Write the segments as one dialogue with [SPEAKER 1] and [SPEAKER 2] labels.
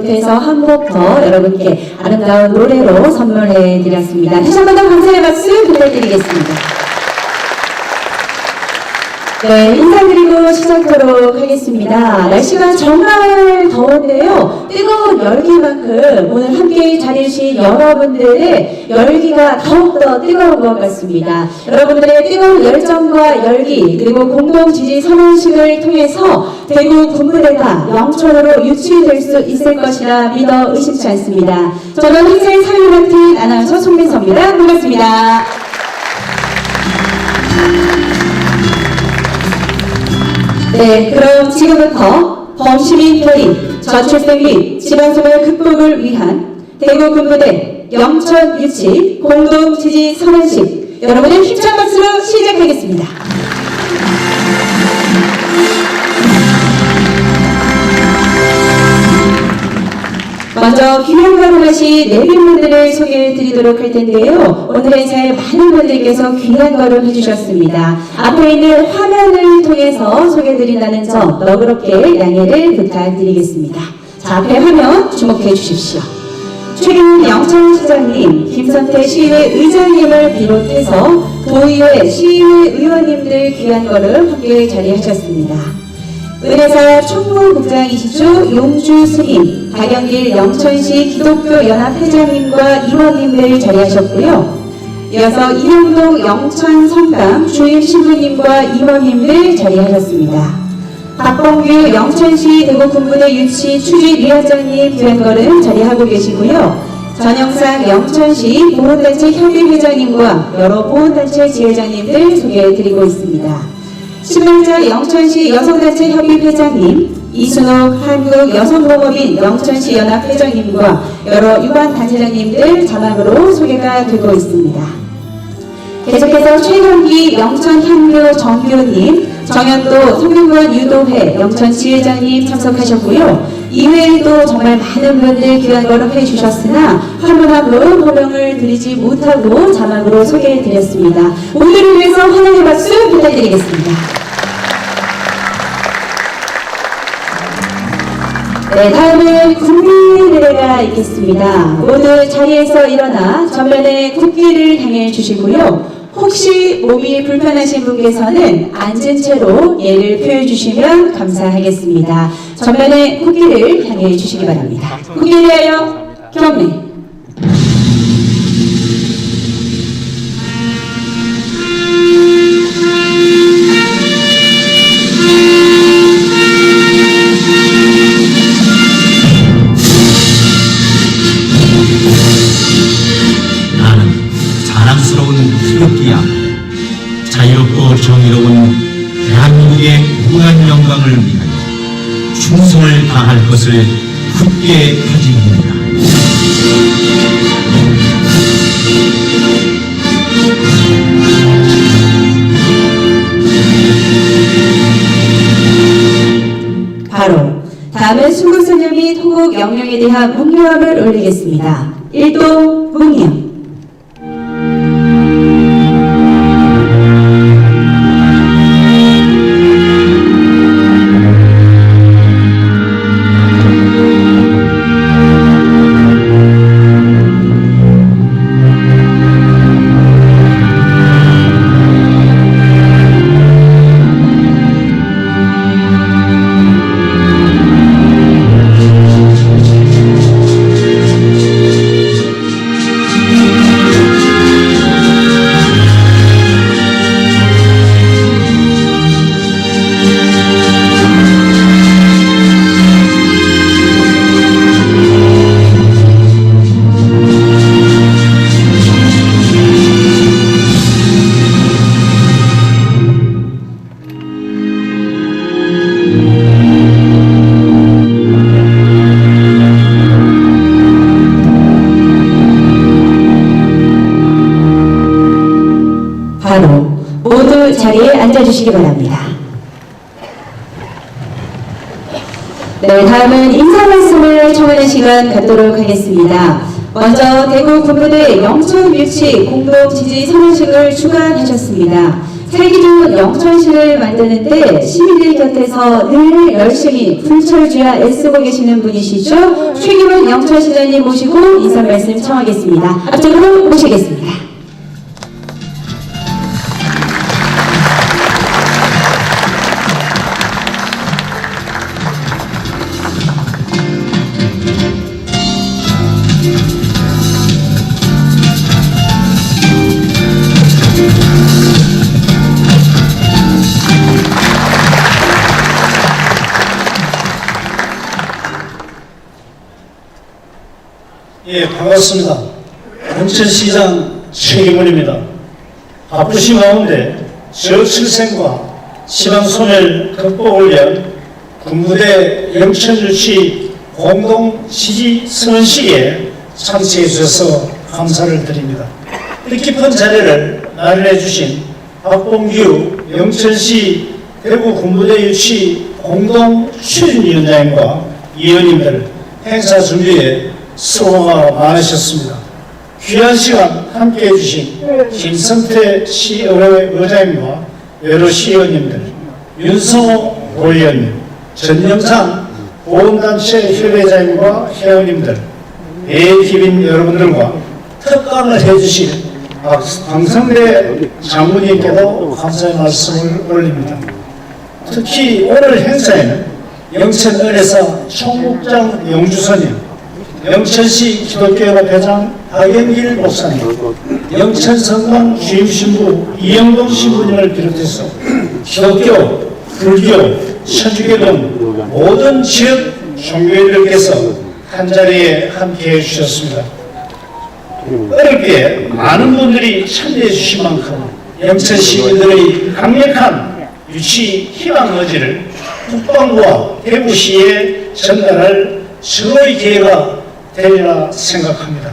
[SPEAKER 1] 그래서 한 곡 더 여러분께 아름다운 노래로 선물해 드렸습니다. 다시 한 번 더 감사의 박수 부탁드리겠습니다. 네, 인사드리고 시작하도록 하겠습니다. 날씨가 정말 더운데요. 뜨거운 열기만큼 오늘 함께 자리해주신 여러분들의 열기가 더욱더 뜨거운 것 같습니다. 여러분들의 뜨거운 열정과 열기 그리고 공동 지지 선언식을 통해서 대구 군부대가 영천으로 유치될 수 있을 것이라 믿어 의심치 않습니다. 저는 행사의 사회를 맡은 아나운서 송민서입니다. 반갑습니다. 네, 그럼 지금부터 범시민 편입, 저출생 및 지방소멸 극복을 위한 대구 군부대 영천 유치 공동 지지 선언식 여러분의 힘찬 박수로 시작하겠습니다. 먼저 귀한 걸음하신 내빈분들을 소개해 드리도록 할 텐데요. 오늘 행사에 많은 분들께서 귀한 걸음 해주셨습니다. 앞에 있는 화면을 통해서 소개해 드린다는 점 너그럽게 양해를 부탁드리겠습니다. 자, 앞에 화면 주목해 주십시오. 최근 영천시장님, 김선태 시의회 의장님을 비롯해서 도의회 시의회 의원님들 귀한 걸음 함께 자리하셨습니다. 은혜사 총무국장이시죠. 용주 스님, 박영길 영천시 기독교연합회장님과 임원님들 자리하셨고요. 이어서 이영동 영천성당 주임 신부님과 임원님들 자리하셨습니다. 박봉규 영천시 대구 군부대 유치 추진위원장님 귀한 걸음 자리하고 계시고요. 전영상 영천시 보훈단체 협의회장님과 여러 보훈단체 지회장님들 소개해드리고 있습니다. 신명자 영천시 여성단체 협의회장님, 이순옥 한국여성공업인 영천시 연합회장님과 여러 유관단체장님들 자막으로 소개가 되고 있습니다. 계속해서 최경기 영천향교 정교님, 정현도 성균관 유도회 영천지회장님 참석하셨고요. 이외에도 정말 많은 분들 귀한 걸음 해주셨으나 한 분 한 분 호명을 드리지 못하고 자막으로 소개해드렸습니다. 오늘을 위해서 환영의 박수 부탁드리겠습니다. 네, 다음은 국민 노래가 있겠습니다. 모두 자리에서 일어나 전면에 국기를 향해 주시고요. 혹시 몸이 불편하신 분께서는 앉은 채로 예를 표해 주시면 감사하겠습니다. 전면에 국기를 향해 주시기 바랍니다. 국기를 위하여 경례.
[SPEAKER 2] 태극기야, 자유롭고 정의로운 대한민국의 무한 영광을 위하여 충성을 다할 것을 굳게 다짐합니다.
[SPEAKER 1] 바로 다음은 순국선열 및 호국 영령에 대한 묵념을 올리겠습니다. 1도 묵념. 모두 자리에 앉아주시기 바랍니다. 네, 다음은 인사 말씀을 청하는 시간 갖도록 하겠습니다. 먼저 대구 군부대 영천 유치 공동 지지 선언식을 주관하셨습니다. 살기 좋은 영천시를 만드는데 시민들 곁에서 늘 열심히 불철주야 애쓰고 계시는 분이시죠. 최기문 영천시장님 모시고 인사 말씀 청하겠습니다. 앞쪽으로 모시겠습니다.
[SPEAKER 3] 예, 반갑습니다. 영천시장 최기문입니다. 바쁘신 가운데 저출생과 지방소멸 극복을 위한 군부대 영천유치 공동지지 선언식에 참석해 주셔서 감사를 드립니다. 뜻깊은 자리를 마련해 주신 박봉규 영천시 대구 군부대 유치 공동추진위원장님과 위원님들 행사 준비에 수고가 많으셨습니다. 귀한 시간 함께해 주신 김성태 시의회 의장님과 여러 시의원님들, 윤성호 도의원님, 전영찬 보훈단체 협회장님과 회원님들, 대기빈 여러분들과 특강을 해주신 방성대 장군님께도 감사의 말씀을 올립니다. 특히 오늘 행사에는 영천은혜사 총국장 영주선님, 영천시 기독교협회장 박영길 목사님, 영천성당 주임신부 이영동 신부님을 비롯해서 기독교, 불교, 천주교 등 모든 지역 종교인들께서 한자리에 함께해 주셨습니다. 어렵게 많은 분들이 참여해 주신 만큼 영천 시민들의 강력한 유치 희망 의지를 국방부와 대구시에 전달할 절호의 기회가 되리라 생각합니다.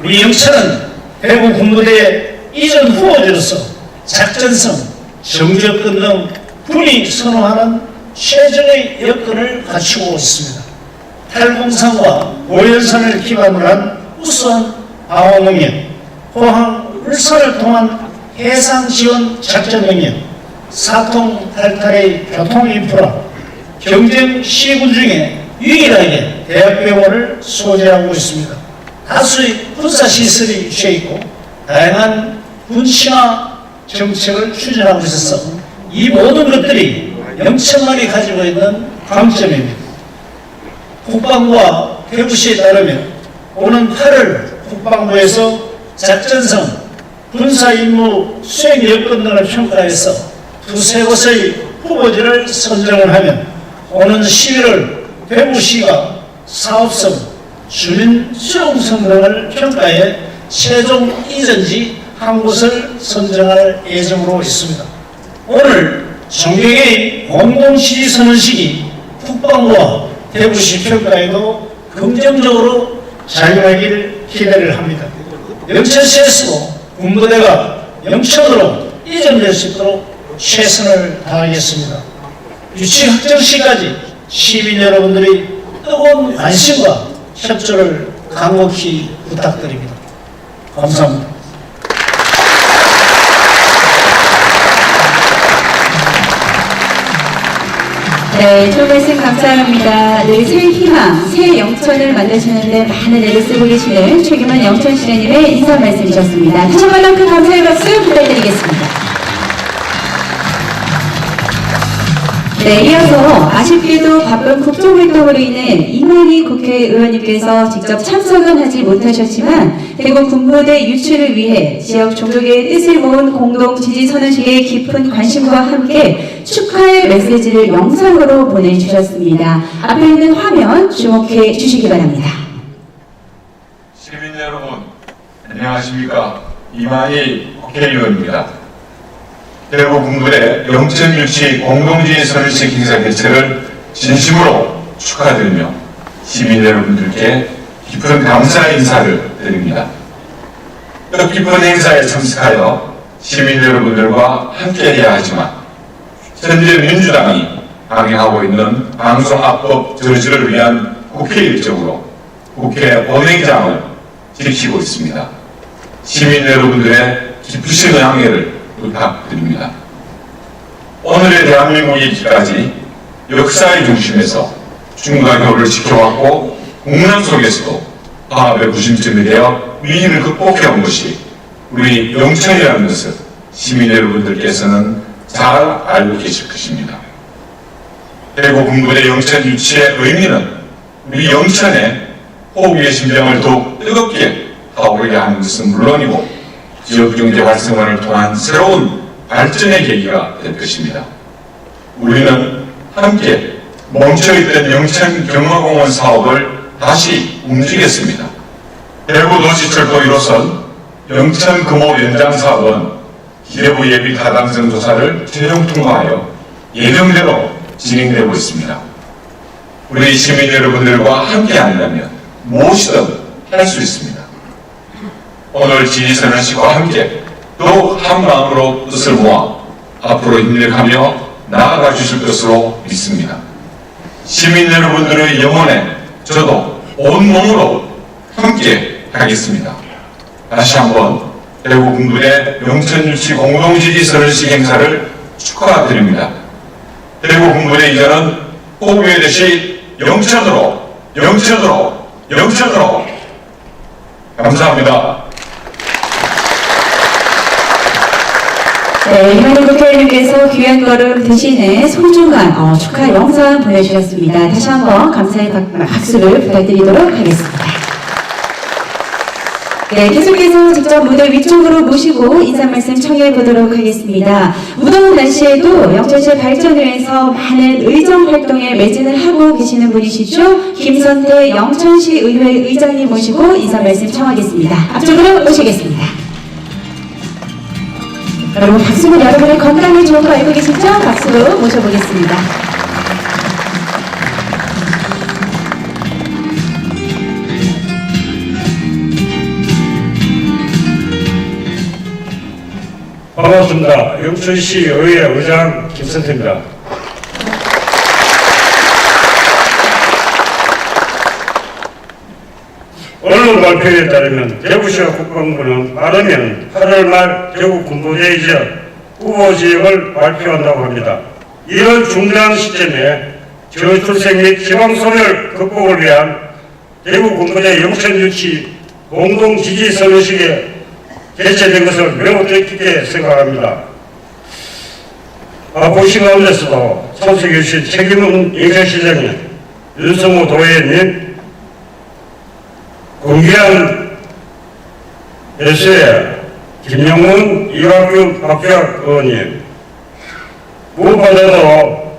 [SPEAKER 3] 우리 영천은 대구 군부대 이전 후보지로서 작전성, 정주여건 등 군이 선호하는 최적의 여건을 갖추고 있습니다. 탈공산과 고연산을 기반으로 한 우수한 방어 능력, 포항, 울산을 통한 해상 지원 작전 능력, 사통 탈탈의 교통 인프라, 경쟁 시군 중에 유일하게 대학병원을 소재하고 있습니다. 다수의 군사시설이 위치해 있고 다양한 군신화 정책을 추진하고 있어서 이 모든 것들이 영천만이 가지고 있는 강점입니다. 국방부와 대구시에 따르면 오는 8월 국방부에서 작전성, 군사임무 수행 여건 등을 평가해서 두세 곳의 후보지를 선정을 하면 오는 11월 대구시가 사업성, 주민 수용성 등을 평가해 최종 이전지 한 곳을 선정할 예정으로 있습니다. 오늘 정경의 공동지지 선언식이 국방부와 대구시 평가에도 긍정적으로 작용하기를 기대를 합니다. 영천시에서도 군부대가 영천으로 이전될 수 있도록 최선을 다하겠습니다. 유치 확정 시까지 시민 여러분들이 뜨거운 관심과 협조를 간곡히 부탁드립니다. 감사합니다.
[SPEAKER 1] 네, 좋은 말씀 감사합니다. 늘 새 희망, 새 영천을 만드시는데 많은 애를 쓰고 계시는 최기문 영천시장님의 인사 말씀이셨습니다. 다시 한번 큰 감사의 박수 부탁드리겠습니다. 네, 이어서 아쉽게도 바쁜 국정활동으로 인해 이만희 국회의원님께서 직접 참석은 하지 못하셨지만 대구 군부대 유치를 위해 지역 종족의 뜻을 모은 공동 지지 선언식에 깊은 관심과 함께 축하의 메시지를 영상으로 보내주셨습니다. 앞에 있는 화면 주목해 주시기 바랍니다.
[SPEAKER 4] 시민 여러분, 안녕하십니까? 이만희 국회의원입니다. 대구 군부대 영천유치 공동지지 선언식 행사 개최를 진심으로 축하드리며 시민 여러분들께 깊은 감사 인사를 드립니다. 뜻깊은 행사에 참석하여 시민 여러분들과 함께해야 하지만 현재 민주당이 강행하고 있는 방송압법 저지를 위한 국회 일정으로 국회 본회의장을 지키고 있습니다. 시민 여러분들의 깊으신 양해를 부탁드립니다. 오늘의 대한민국이 있기까지 역사의 중심에서 중과교를 지켜왔고 국난 속에서도 화합의 구심점이 되어 위기를 극복해온 것이 우리 영천이라는 것을 시민 여러분들께서는 잘 알고 계실 것입니다. 대구 군부대 영천 유치의 의미는 우리 영천의 호국의 심정을 더욱 뜨겁게 타오르게 하는 것은 물론이고 지역경제 활성화를 통한 새로운 발전의 계기가 될 것입니다. 우리는 함께 멈춰있던 영천 경마공원 사업을 다시 움직였습니다. 대구 도시철도 1호선 영천 금호 연장 사업은 기재부 예비 타당성 조사를 최종 통과하여 예정대로 진행되고 있습니다. 우리 시민 여러분들과 함께 한다면 무엇이든 할 수 있습니다. 오늘 지지선언식과 함께 더욱 한 마음으로 뜻을 모아 앞으로 힘내가며 나아가 주실 것으로 믿습니다. 시민 여러분들의 영혼에 저도 온몸으로 함께 하겠습니다. 다시 한번 대구 군부대 영천유치 공동지지선언식 행사를 축하드립니다. 대구 군부대 이전은 호국의 대시 영천으로 감사합니다.
[SPEAKER 1] 네, 이만희 국회의원님께서 귀한 걸음 드시는 소중한 축하 영상 보내주셨습니다. 다시 한번 감사의 박수를 부탁드리도록 하겠습니다. 네, 계속해서 직접 무대 위쪽으로 모시고 인사 말씀 청해 보도록 하겠습니다. 무더운 날씨에도 영천시의 발전을 위해서 많은 의정 활동에 매진을 하고 계시는 분이시죠. 김선태 영천시 의회 의장님 모시고 인사 말씀 청하겠습니다. 앞쪽으로 모시겠습니다. 여러분 박수는 여러분의 건강에 좋은 거 알고 계시죠? 박수로 모셔보겠습니다.
[SPEAKER 5] 반갑습니다. 영천시 의회 의장 김선태입니다. 언론 발표에 따르면 대구시와 국방부는 빠르면 8월 말 대구 군부대 지역 후보 지역을 발표한다고 합니다. 이런 중대한 시점에 저출생 및 지방소멸 극복을 위한 대구 군부대 영천유치 공동지지선언식에 개최된 것을 매우 뜻깊게 생각합니다. 보신 가운데서도 참석해 주신 책임있는 영천시장님, 윤성호 도의원님, 공기한 예수의 김영문, 이학규, 박주학 의원님, 무엇보다도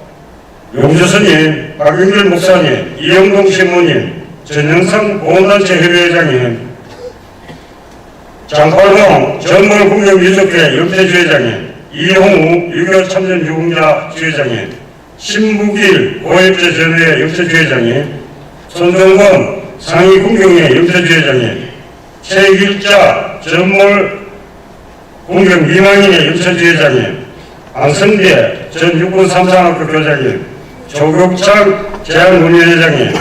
[SPEAKER 5] 용주선님, 박윤길 목사님, 이영동 신부님, 전영상 보훈단체 협의회장님, 장팔봉 전몰국력유족회 영태주회장님, 이홍우 유교 참전 유공자 주회장님, 신무길 고액제 전회 영태주회장님, 손정권 상위 공경회 영천주회장님, 최길자 전몰 공경 미망인의 영천주회장님, 안성대 전 육군 삼상학교 교장님, 조국창 제안문의회장님,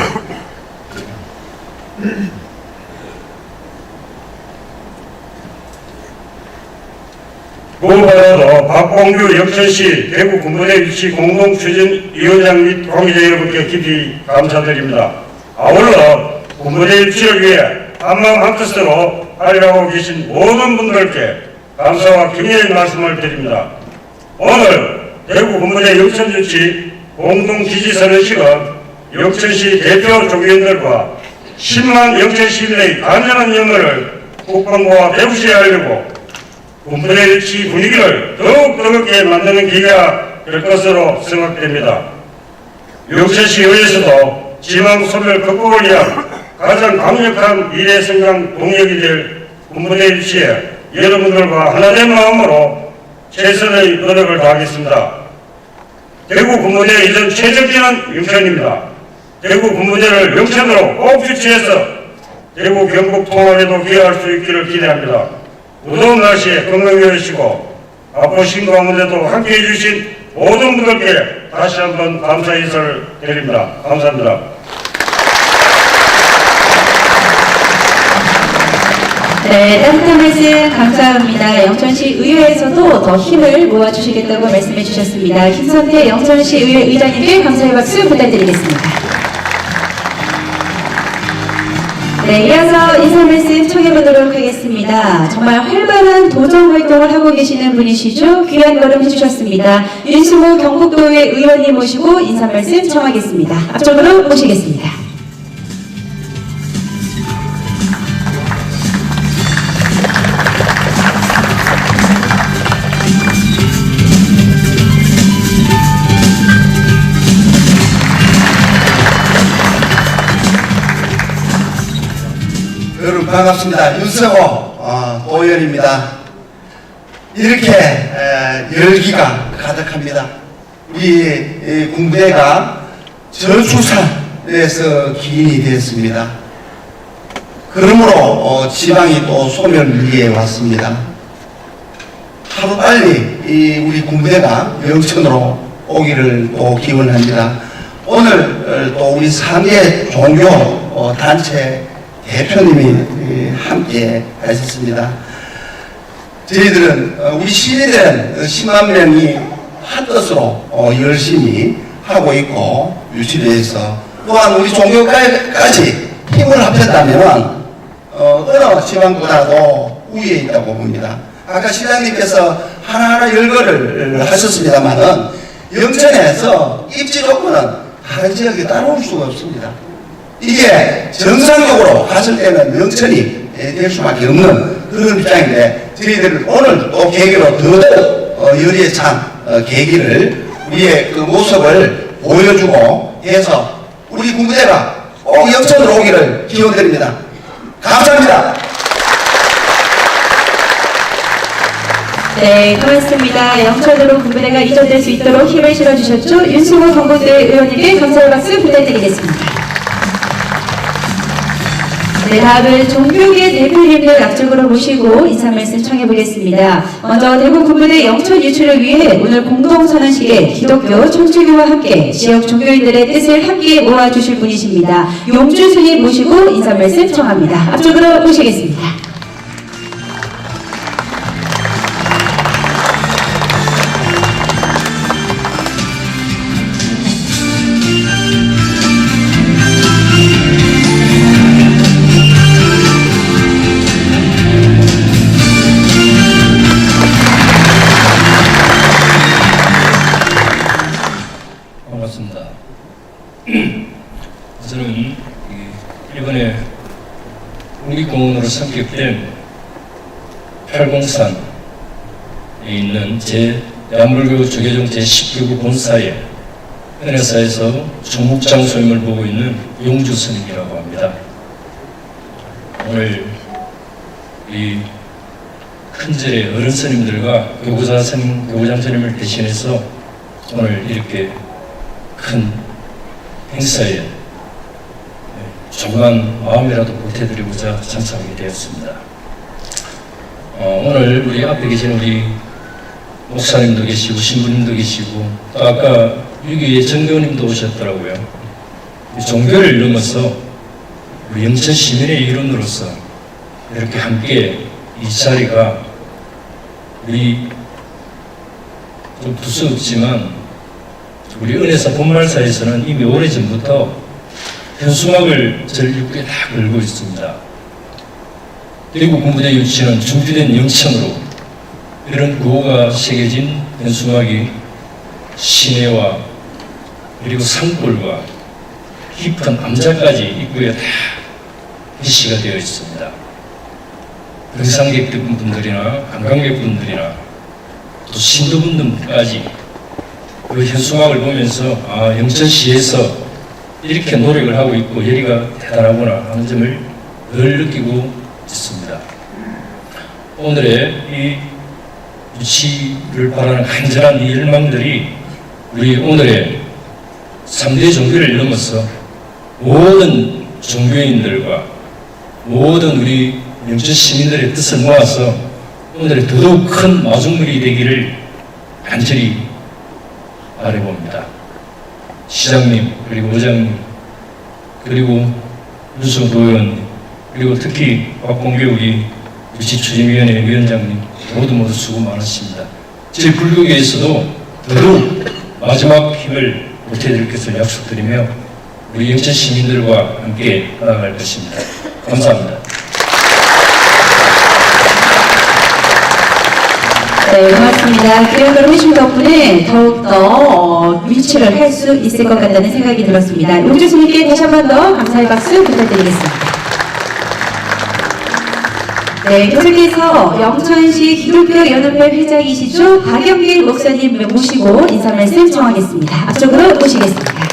[SPEAKER 5] 무엇보다도 박봉규 영천시 대구 군부대 유치 공동추진위원장 및 관계자 여러분께 깊이 감사드립니다. 아울러 군부대 유치를 위해 한마음 한뜻으로 하려고 계신 모든 분들께 감사와 격려의 말씀을 드립니다. 오늘 대구 군부대 영천유치 공동지지선언식은 영천시 대표 조기원들과 10만 영천 시민의 간절한 염원을 국방부와 대구시에 알리고 군부대 유치 분위기를 더욱 뜨겁게 만드는 기회가 될 것으로 생각됩니다. 영천시의회에서도 지방소멸 극복을 위한 가장 강력한 미래성장 동력이 될 군부대 유치에 여러분들과 하나된 마음으로 최선의 노력을 다하겠습니다. 대구 군부대 이전 최적지는 영천입니다. 대구 군부대를 영천으로 꼭 유치해서 대구 경북 통합에도 기여할 수 있기를 기대합니다. 무더운 날씨에 건강히 하시고 바쁘신 가운데도 함께해 주신 모든 분들께 다시 한번 감사 인사를 드립니다. 감사합니다.
[SPEAKER 1] 네, 따뜻한 말씀 감사합니다. 영천시 의회에서도 더 힘을 모아주시겠다고 말씀해 주셨습니다. 김선태 영천시 의회 의장님께 감사의 박수 부탁드리겠습니다. 네, 이어서 인사 말씀 청해보도록 하겠습니다. 정말 활발한 도정 활동을 하고 계시는 분이시죠. 귀한 걸음 해주셨습니다. 윤수모 경북도의회 의원님 모시고 인사 말씀 청하겠습니다. 앞쪽으로 모시겠습니다.
[SPEAKER 6] 여러분 반갑습니다. 윤석호 도의원입니다. 이렇게 열기가 가득합니다. 우리 군부대가 저출산에서 기인이 되었습니다. 그러므로 지방이 또 소멸위기에 왔습니다. 하루빨리 우리 군부대가 영천으로 오기를 또 기원합니다. 오늘 또 우리 상계 종교 단체 대표님이 함께 하셨습니다. 저희들은 우리 시민들은 10만 명이 한뜻으로 열심히 하고 있고 유치대에서 또한 우리 종교까지 힘을 합쳤다면 어느 지방보다도 우위에 있다고 봅니다. 아까 시장님께서 하나하나 열거를 하셨습니다만은 영천에서 입지 조건은 다른 지역에 따라올 수가 없습니다. 이게 정상적으로 갔을 때는 영천이 될 수밖에 없는 그런 입장인데 저희들 오늘 또 계기로 더더욱 열의에 찬 계기를 우리의 그 모습을 보여주고 해서 우리 군부대가 꼭 영천으로 오기를 기원드립니다. 감사합니다.
[SPEAKER 1] 네, 고맙습니다. 영천으로 군부대가 이전될 수 있도록 힘을 실어주셨죠. 윤수모 경북대 의원님께 감사의 박수 부탁드리겠습니다. 네, 다음은 종교계 대표님들 앞쪽으로 모시고 인사 말씀 청해보겠습니다. 먼저 대구 군부대 영천 유치를 위해 오늘 공동선언식에 기독교 천주교와 함께 지역 종교인들의 뜻을 함께 모아주실 분이십니다. 용주 스님 모시고 인사 말씀 청합니다. 앞쪽으로 모시겠습니다.
[SPEAKER 7] 반갑습니다. 저는 이번에 국립공원으로 선격된 팔공산에 있는 대한불교 조계종 제19구 본사에 은혜사에서 종묵장소임을 보고 있는 용주 스님이라고 합니다. 오늘 이 큰절의 어른 스님들과 교구장 스님을 대신해서 오늘 이렇게 큰 행사에 조그만 마음이라도 보태드리고자 참석하게 되었습니다. 오늘 우리 앞에 계신 우리 목사님도 계시고 신부님도 계시고 또 아까 6.25의 정교님도 오셨더라고요. 종교를 넘어서 우리 영천 시민의 일원으로서 이렇게 함께 이 자리가 우리 좀 두서없지만 우리 은혜사 본말사에서는 이미 오래전부터 현수막을 전국에 다 걸고 있습니다. 대구 군부대 유치는 준비된 영천으로 이런 구호가 새겨진 현수막이 시내와 그리고 산골과 깊은 암자까지 입구에 다 비시가 되어 있습니다. 등산객분들이나 관광객분들이나 또 신도분들까지 그 현수막을 보면서 영천시에서 이렇게 노력을 하고 있고 열의가 대단하구나 하는 점을 늘 느끼고 있습니다. 오늘의 이 유치를 바라는 간절한 이 열망들이 우리 오늘의 3대 종교를 넘어서 모든 종교인들과 모든 우리 영천 시민들의 뜻을 모아서 오늘의 더더욱 큰 마중물이 되기를 간절히 바라봅니다. 시장님, 그리고 의장님, 그리고 윤수호 도의원님, 그리고 특히 박봉계 우리 유치추진위원회 위원장님 모두 수고 많으십니다. 저희 불교계에서도 더욱 마지막 힘을 보태드릴 것을 약속드리며 우리 영천 시민들과 함께 나아갈 것입니다. 감사합니다.
[SPEAKER 1] 네, 고맙습니다. 기억을 해주신 덕분에 더욱더 유치를 할 수 있을 것 같다는 생각이 들었습니다. 용 교수님께 다시 한 번 더 감사의 박수 부탁드리겠습니다. 네, 계속해서 영천시 기독교연합회 회장이시죠? 박영길 목사님 모시고 인사 말씀 청하겠습니다. 앞쪽으로 모시겠습니다.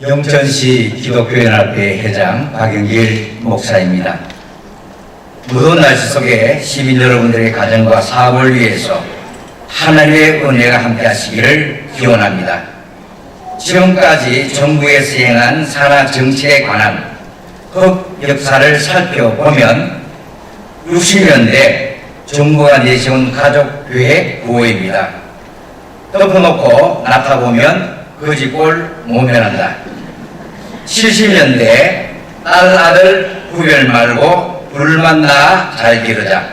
[SPEAKER 8] 영천시 기독교연합회 회장 박영길 목사입니다. 무더운 날씨 속에 시민 여러분들의 가정과 사업을 위해서 하나님의 은혜가 함께 하시기를 기원합니다. 지금까지 정부에 수행한 산하 정책에 관한 역사를 살펴보면 60년대 정부가 내세운 가족계획 구호입니다. 덮어놓고 나타보면 거지꼴 모면한다. 70년대 딸 아들 구별 말고 둘만 낳아 잘 기르자.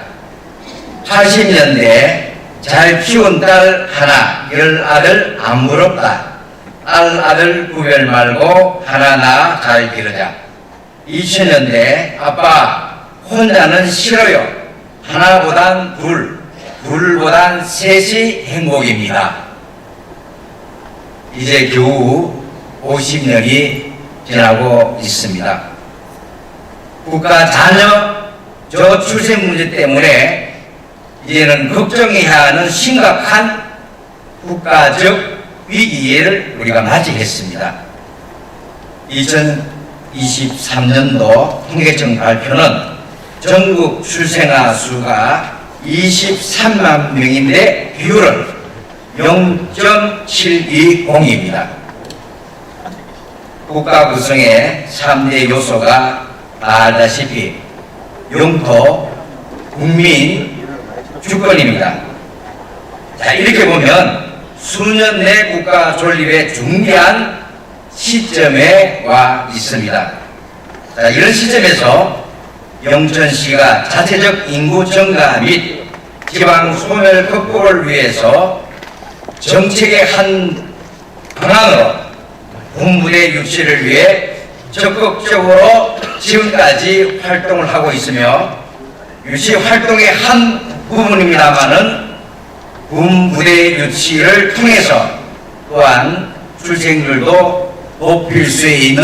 [SPEAKER 8] 80년대 잘 키운 딸 하나 열 아들 안 부럽다. 딸 아들 구별 말고 하나 낳아 잘 기르자. 2000년대 아빠 혼자는 싫어요. 하나보단 둘, 둘보단 셋이 행복입니다. 이제 겨우 50년이 지나고 있습니다. 국가 자녀 저출생 문제 때문에 이제는 걱정해야 하는 심각한 국가적 위기를 우리가 맞이했습니다. 2023년도 통계청 발표는 전국 출생아 수가 23만 명인데 비율은 0.720입니다. 국가 구성의 3대 요소가 다 알다시피 영토, 국민, 주권입니다. 자, 이렇게 보면 수년 내 국가 존립의 중대한 시점에 와 있습니다. 자, 이런 시점에서 영천시가 자체적 인구 증가 및 지방 소멸 극복을 위해서 정책의 한 방안으로 군부대 유치를 위해 적극적으로 지금까지 활동을 하고 있으며 유치 활동의 한 부분입니다마는 군부대 유치를 통해서 또한 출생률도 높일 수 있는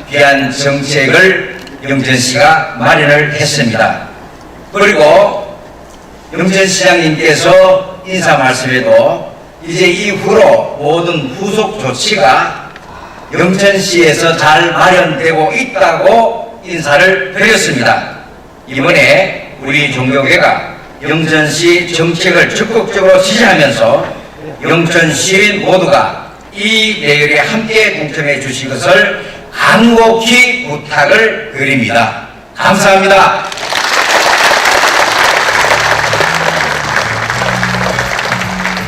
[SPEAKER 8] 귀한 정책을 영천시가 마련을 했습니다. 그리고 영천시장님께서 인사 말씀에도 이제 이후로 모든 후속 조치가 영천시에서 잘 마련되고 있다고 인사를 드렸습니다. 이번에 우리 종교계가 영천시 정책을 적극적으로 지지하면서 영천 시민 모두가 이 내용에 함께 동참해 주실 것을 간곡히 부탁을 드립니다. 감사합니다.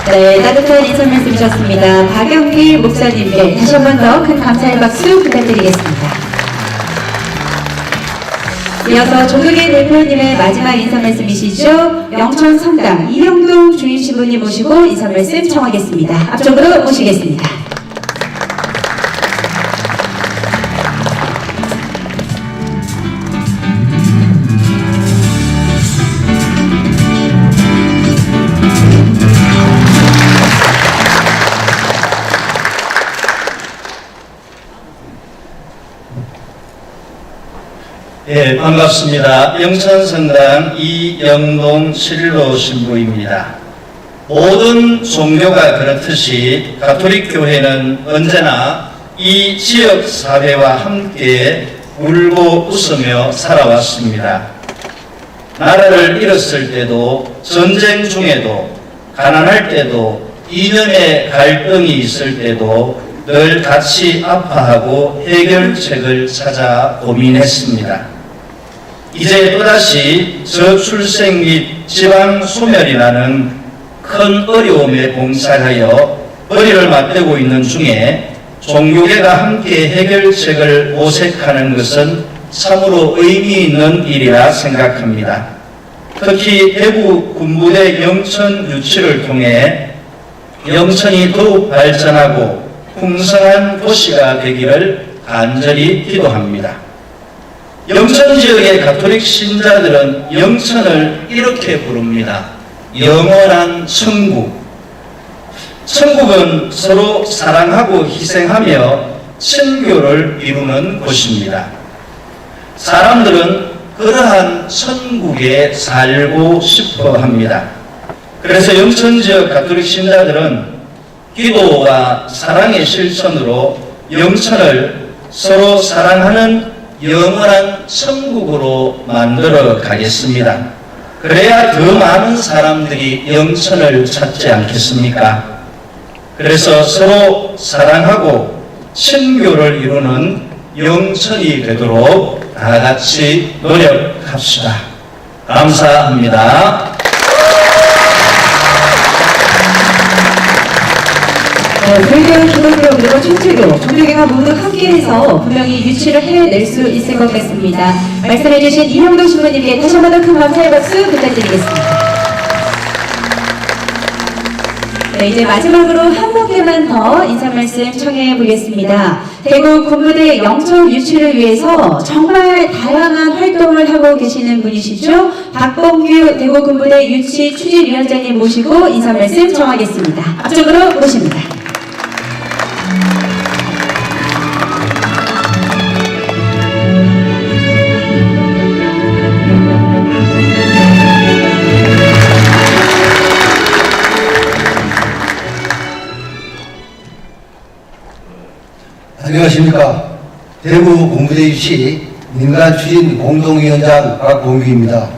[SPEAKER 1] 네, 따뜻한 인사 말씀이셨습니다. 박영길 목사님께 다시 한 번 더 큰 감사의 박수 부탁드리겠습니다. 이어서 종교계 대표님의 마지막 인사 말씀이시죠. 영천 성당 이영동 주임신부님 모시고 인사 말씀 청하겠습니다. 앞쪽으로 모시겠습니다.
[SPEAKER 3] 예, 반갑습니다. 영천성당 이영동 실로 신부입니다. 모든 종교가 그렇듯이 가톨릭 교회는 언제나 이 지역 사회와 함께 울고 웃으며 살아왔습니다. 나라를 잃었을 때도, 전쟁 중에도, 가난할 때도, 이념의 갈등이 있을 때도 늘 같이 아파하고 해결책을 찾아 고민했습니다. 이제 또다시 저출생 및 지방 소멸이라는 큰 어려움에 봉착하여 머리를 맞대고 있는 중에 종교계가 함께 해결책을 모색하는 것은 참으로 의미 있는 일이라 생각합니다. 특히 대구 군부대 영천 유치를 통해 영천이 더욱 발전하고 풍성한 도시가 되기를 간절히 기도합니다. 영천 지역의 가톨릭 신자들은 영천을 이렇게 부릅니다. 영원한 천국. 천국은 서로 사랑하고 희생하며 친교를 이루는 곳입니다. 사람들은 그러한 천국에 살고 싶어 합니다. 그래서 영천 지역 가톨릭 신자들은 기도와 사랑의 실천으로 영천을 서로 사랑하는 영원한 천국으로 만들어 가겠습니다. 그래야 더 많은 사람들이 영천을 찾지 않겠습니까? 그래서 서로 사랑하고 친교를 이루는 영천이 되도록 다 같이 노력합시다. 감사합니다.
[SPEAKER 1] 불교, 기독교, 그리고 천주교, 종교계가 모두 함께해서 분명히 유치를 해낼 수 있을 것 같습니다. 말씀해주신 이형동 신부님께 다시 한번 더 큰 감사의 박수 부탁드리겠습니다. 네, 이제 마지막으로 한 분께만 더 인사 말씀 청해 보겠습니다. 대구 군부대 영천 유치를 위해서 정말 다양한 활동을 하고 계시는 분이시죠. 박범규 대구 군부대 유치 추진위원장님 모시고 인사 말씀 청하겠습니다. 앞쪽으로 모십니다.
[SPEAKER 6] 안녕하십니까. 대구 군부대 유치 민간 추진 공동위원장 박범규입니다.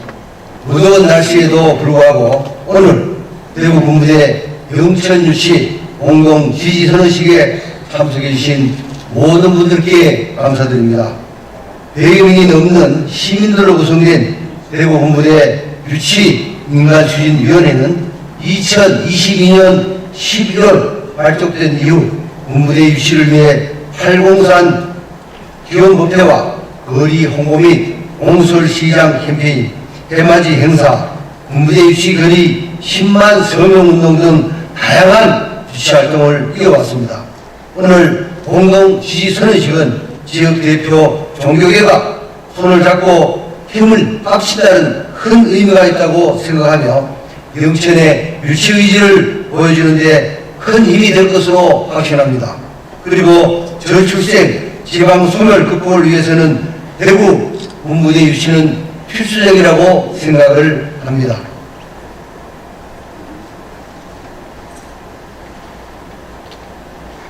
[SPEAKER 6] 무더운 날씨에도 불구하고 오늘 대구 군부대 영천 유치 공동 지지 선언식에 참석해 주신 모든 분들께 감사드립니다. 100여 명이 넘는 시민들로 구성된 대구 군부대 유치 민간 추진위원회는 2022년 11월 발족된 이후 군부대 유치를 위해 팔공산 기원법회와 거리 홍보 및 옹설시장 캠페인, 해맞이 행사, 군부대 유치 거리 10만 서명운동 등 다양한 유치활동을 이어왔습니다. 오늘 공동지지선언식은 지역대표 종교계가 손을 잡고 힘을 합친다는 큰 의미가 있다고 생각하며 영천의 유치의지를 보여주는 데 큰 힘이 될 것으로 확신합니다. 그리고 저출생 지방 소멸 극복을 위해서는 대구 군부대 유치는 필수적이라고 생각을 합니다.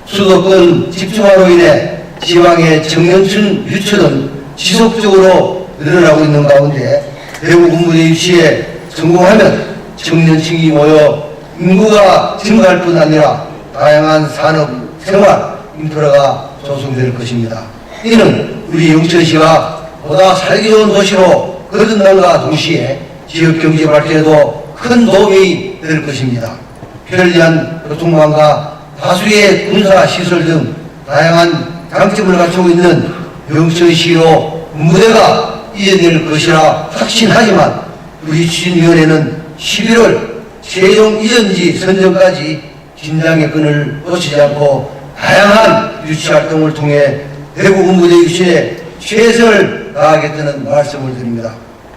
[SPEAKER 6] 수도권 집중화로 인해 지방의 청년층 유치는 지속적으로 늘어나고 있는 가운데 대구 군부대 유치에 성공하면 청년층이 모여 인구가 증가할 뿐 아니라 다양한 산업, 생활, 인프라가 조성될 것입니다. 이는 우리 영천시가 보다 살기 좋은 도시로 거듭남과 동시에 지역경제 발전에도 큰 도움이 될 것입니다. 편리한 교통망과 다수의 군사시설 등 다양한 장점을 갖추고 있는 영천시로 군부대가 이어낼 것이라 확신하지만 우리 추진위원회는 11월 최종 이전지 선정까지 긴장의 끈을 놓치지 않고 다양한 유치활동을 통해 대구 군부대 유치에 최선을 다하겠다는 말씀을 드립니다.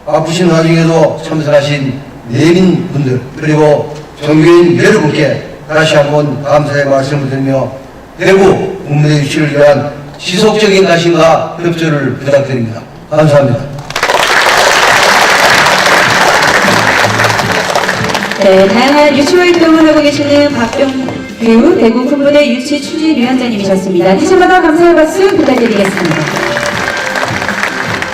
[SPEAKER 6] 바쁘신 와중에도 참석하신 내빈분들 그리고 종교인 여러분께 다시 한번 감사의 말씀을 드리며 대구 군부대 유치를 위한 지속적인 관심과 협조를 부탁드립니다. 감사합니다.
[SPEAKER 1] 네, 다양한 유치 활동을 하고 계시는 박병규 대구 군부대 유치 추진위원장님이셨습니다. 다시 한번 더 감사의 박수 부탁드리겠습니다.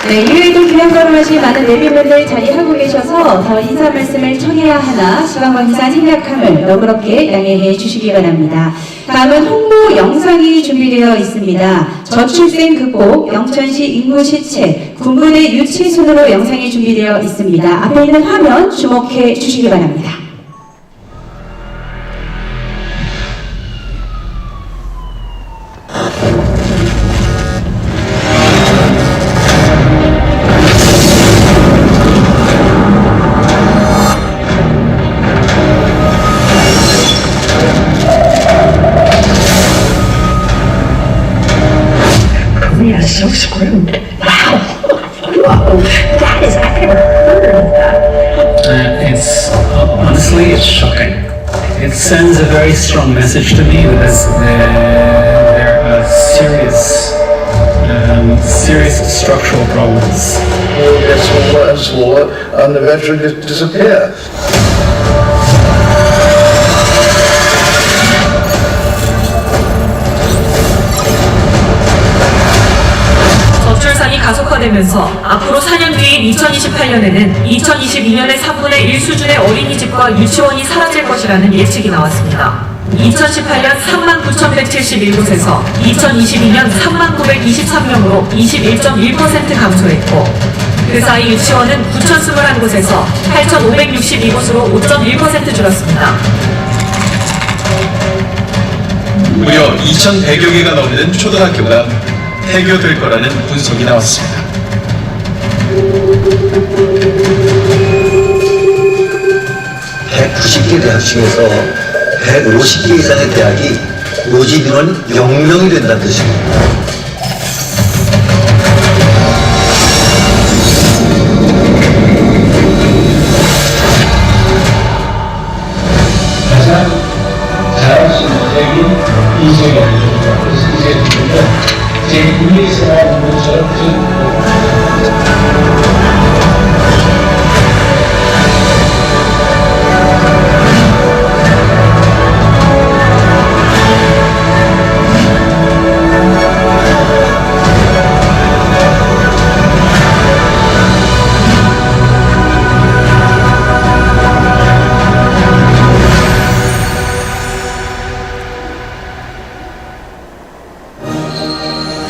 [SPEAKER 1] 네, 이외에도 귀한 하신 많은 내빈분들 자리하고 계셔서 더 인사 말씀을 청해야 하나 시간과 기산 생략함을 너그럽게 양해해 주시기 바랍니다. 다음은 홍보 영상이 준비되어 있습니다. 저출생 극복, 영천시 인구 실체, 군부대 유치 순으로 영상이 준비되어 있습니다. 앞에 있는 화면 주목해 주시기 바랍니다.
[SPEAKER 9] We are so screwed. Wow. Whoa. That is, I've never heard of that.
[SPEAKER 10] It's honestly, it's shocking. It sends a very strong message to me that there are serious structural problems.
[SPEAKER 6] War gets war and war, and the veteran disappear.
[SPEAKER 11] 저출산이 가속화되면서 앞으로 4년 뒤인 2028년에는 2022년의 3분의 1 수준의 어린이집과 유치원이 사라질 것이라는 예측이 나왔습니다. 2018년 39,171곳에서 2022년 39,923명으로 21.1% 감소했고, 그 사이 유치원은 9,021곳에서 8,562곳으로 5.1% 줄었습니다.
[SPEAKER 3] 무려 2,100여 개가 넘는 초등학교가 폐교될 거라는 분석이 나왔습니다.
[SPEAKER 12] 190개 대학 중에서 150개 이상의 대학이 모집 인원이 0명이 된다는 뜻입니다.
[SPEAKER 10] 가장 잘할 수 있는 대학이 이재가 아닙니다. 그래서 이재는 제 군대생활 하는 것처럼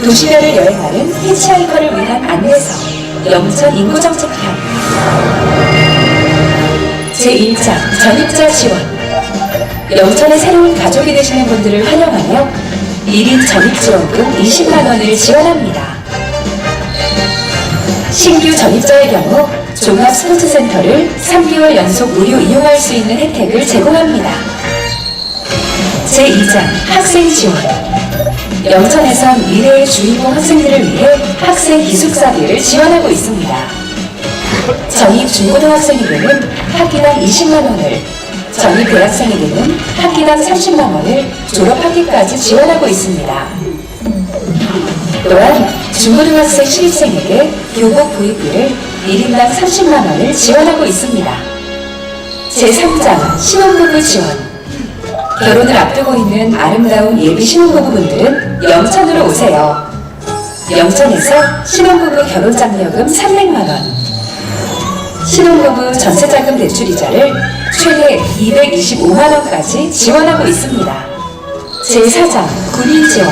[SPEAKER 13] 도시별을 여행하는 히치하이커를 위한 안내서 영천 인구정책편 제1장 전입자 지원. 영천의 새로운 가족이 되시는 분들을 환영하며 1인 전입지원금 20만원을 지원합니다. 신규 전입자의 경우 종합스포츠센터를 3개월 연속 무료 이용할 수 있는 혜택을 제공합니다. 제2장 학생 지원. 영천에선 미래의 주인공 학생들을 위해 학생 기숙사비를 지원하고 있습니다. 전입 중고등학생에게는 학기당 20만원을, 전입 대학생에게는 학기당 30만원을 졸업학기까지 지원하고 있습니다. 또한 중고등학생 신입생에게 교복 구입비를 1인당 30만원을 지원하고 있습니다. 제3장 신혼부부 지원. 결혼을 앞두고 있는 아름다운 예비 신혼부부분들은 영천으로 오세요. 영천에서 신혼부부 결혼장려금 300만원, 신혼부부 전세자금 대출이자를 최대 225만원까지 지원하고 있습니다. 제4장 군인 지원.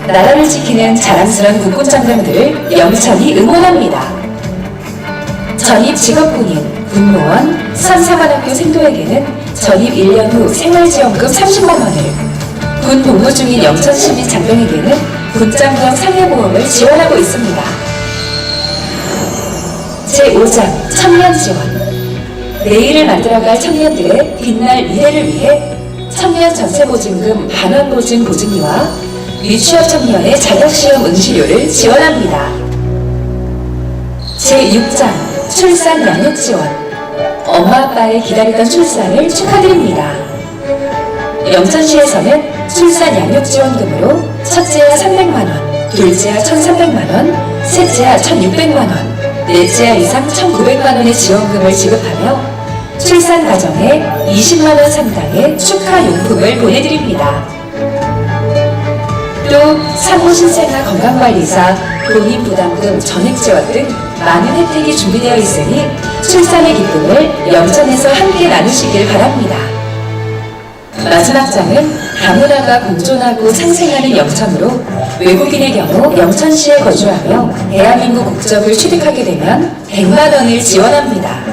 [SPEAKER 13] 나라를 지키는 자랑스러운 국군장병들을 영천이 응원합니다. 전입 직업군인, 군무원, 선사관학교 생도에게는 전입 1년 후 생활지원금 30만원을, 군 복무 중인 영천시민 장병에게는 군장병 상해보험을 지원하고 있습니다. 제5장 청년 지원. 내일을 만들어갈 청년들의 빛날 미래를 위해 청년 전세보증금 반환보증 보증이와 미취업 청년의 자격시험 응시료를 지원합니다. 제6장 출산 양육 지원. 엄마 아빠의 기다리던 출산을 축하드립니다. 영천시에서는 출산 양육 지원금으로 첫째야 300만원, 둘째야 1,300만원, 셋째야 1,600만원, 넷째야 이상 1,900만원의 지원금을 지급하며 출산 가정에 20만원 상당의 축하 용품을 보내드립니다. 또 산모신생아 건강관리사, 본인 부담금 전액 지원 등 많은 혜택이 준비되어 있으니 출산의 기쁨을 영천에서 함께 나누시길 바랍니다. 마지막 장은 다문화가 공존하고 상생하는 영천으로 외국인의 경우 영천시에 거주하며 대한민국 국적을 취득하게 되면 100만 원을 지원합니다.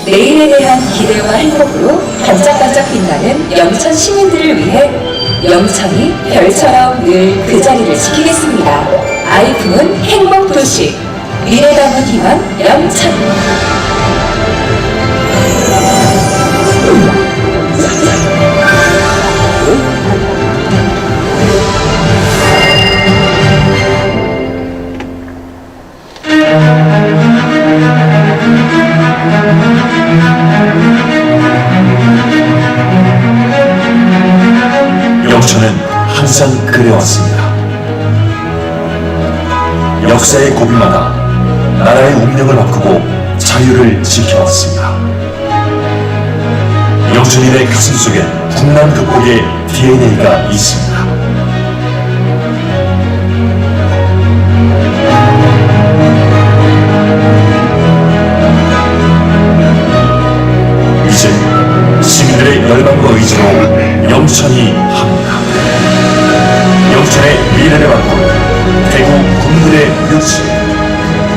[SPEAKER 13] 내일에 대한 기대와 행복으로 반짝반짝 빛나는 영천 시민들을 위해 영천이 별처럼 늘 그 자리를 지키겠습니다. 아이 품은 행복도시, 미래 담은 희망 영천.
[SPEAKER 14] 영천은 항상 그래왔습니다. 역사의 고비마다 나라의 운명을 바꾸고 자유를 지켜왔습니다. 영천인의 가슴 속엔 국난 극복의 DNA가 있습니다. 이제 시민들의 열망과 의지로 영천이 합니다. 영천의 미래를 바꾼 대구 군부대 유치,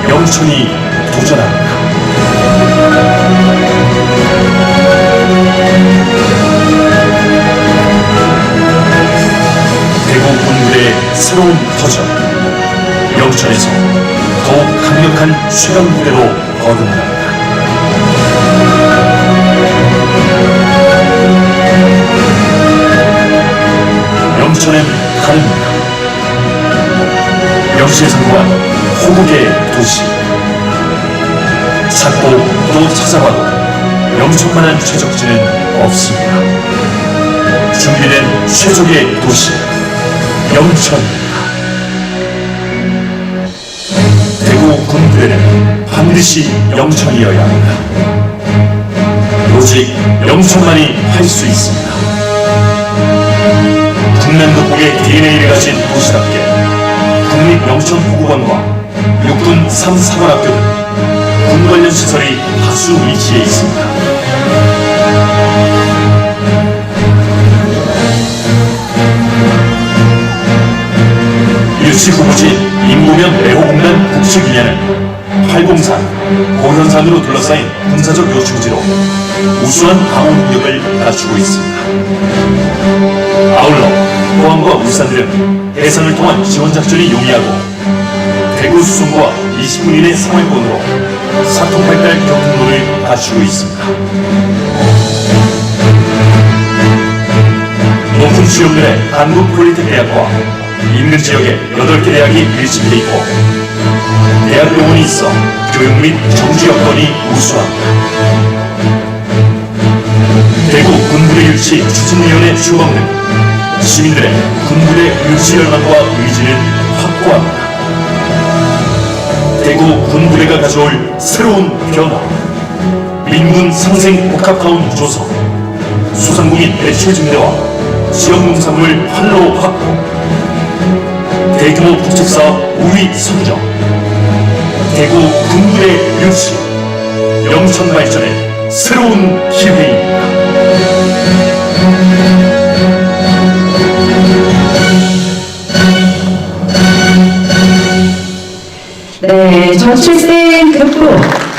[SPEAKER 14] 영천이 도전합니다. 대구 군부대의 새로운 도전, 영천에서 더욱 강력한 최강부대로 거듭납니다. 영천은 다릅니다. 명실상부한 호국의 도시. 찾고 또 찾아봐도 영천만한 최적지는 없습니다. 준비된 최적의 도시, 영천입니다. 대구 군부대는 반드시 영천이어야 합니다. 오직 영천만이 할 수 있습니다. 국난 극복의 DNA를 가진 도시답게 국립영천보고관과 육군 3사관학교 등 군 관련 시설이 다수 위치해 있습니다. 유치 후보지 인구면 레오공단 국수기냐는 활공산, 고현산으로 둘러싸인 군사적 요충지로 우수한 방어 능력을 갖추고 있습니다. 아울러 포항과 울산 등 해상을 통한 지원작전이 용이하고 대구 수송과 20분 이내 상월권으로 사통팔달 교통로를 갖추고 있습니다. 높은 수용률의 한국폴리텍대학과 인근 지역에 8개 대학이 밀집해 있고 대학병원이 있어 교육 및 정주 여건이 우수합니다. 대구 군부대 유치 추진위원회 출범 등 시민들의 군부대 유치 열망과 의지는 확고합니다. 대구 군부대가 가져올 새로운 변화, 민군 상생 복합타운 조성, 소상공인 매출 증대와 지역농산물 활로 확보, 대규모 국책사업 우위 선정, 대구 군부대 유치, 영천 발전의 새로운 기회입니다.
[SPEAKER 1] 네, 저출생 극복,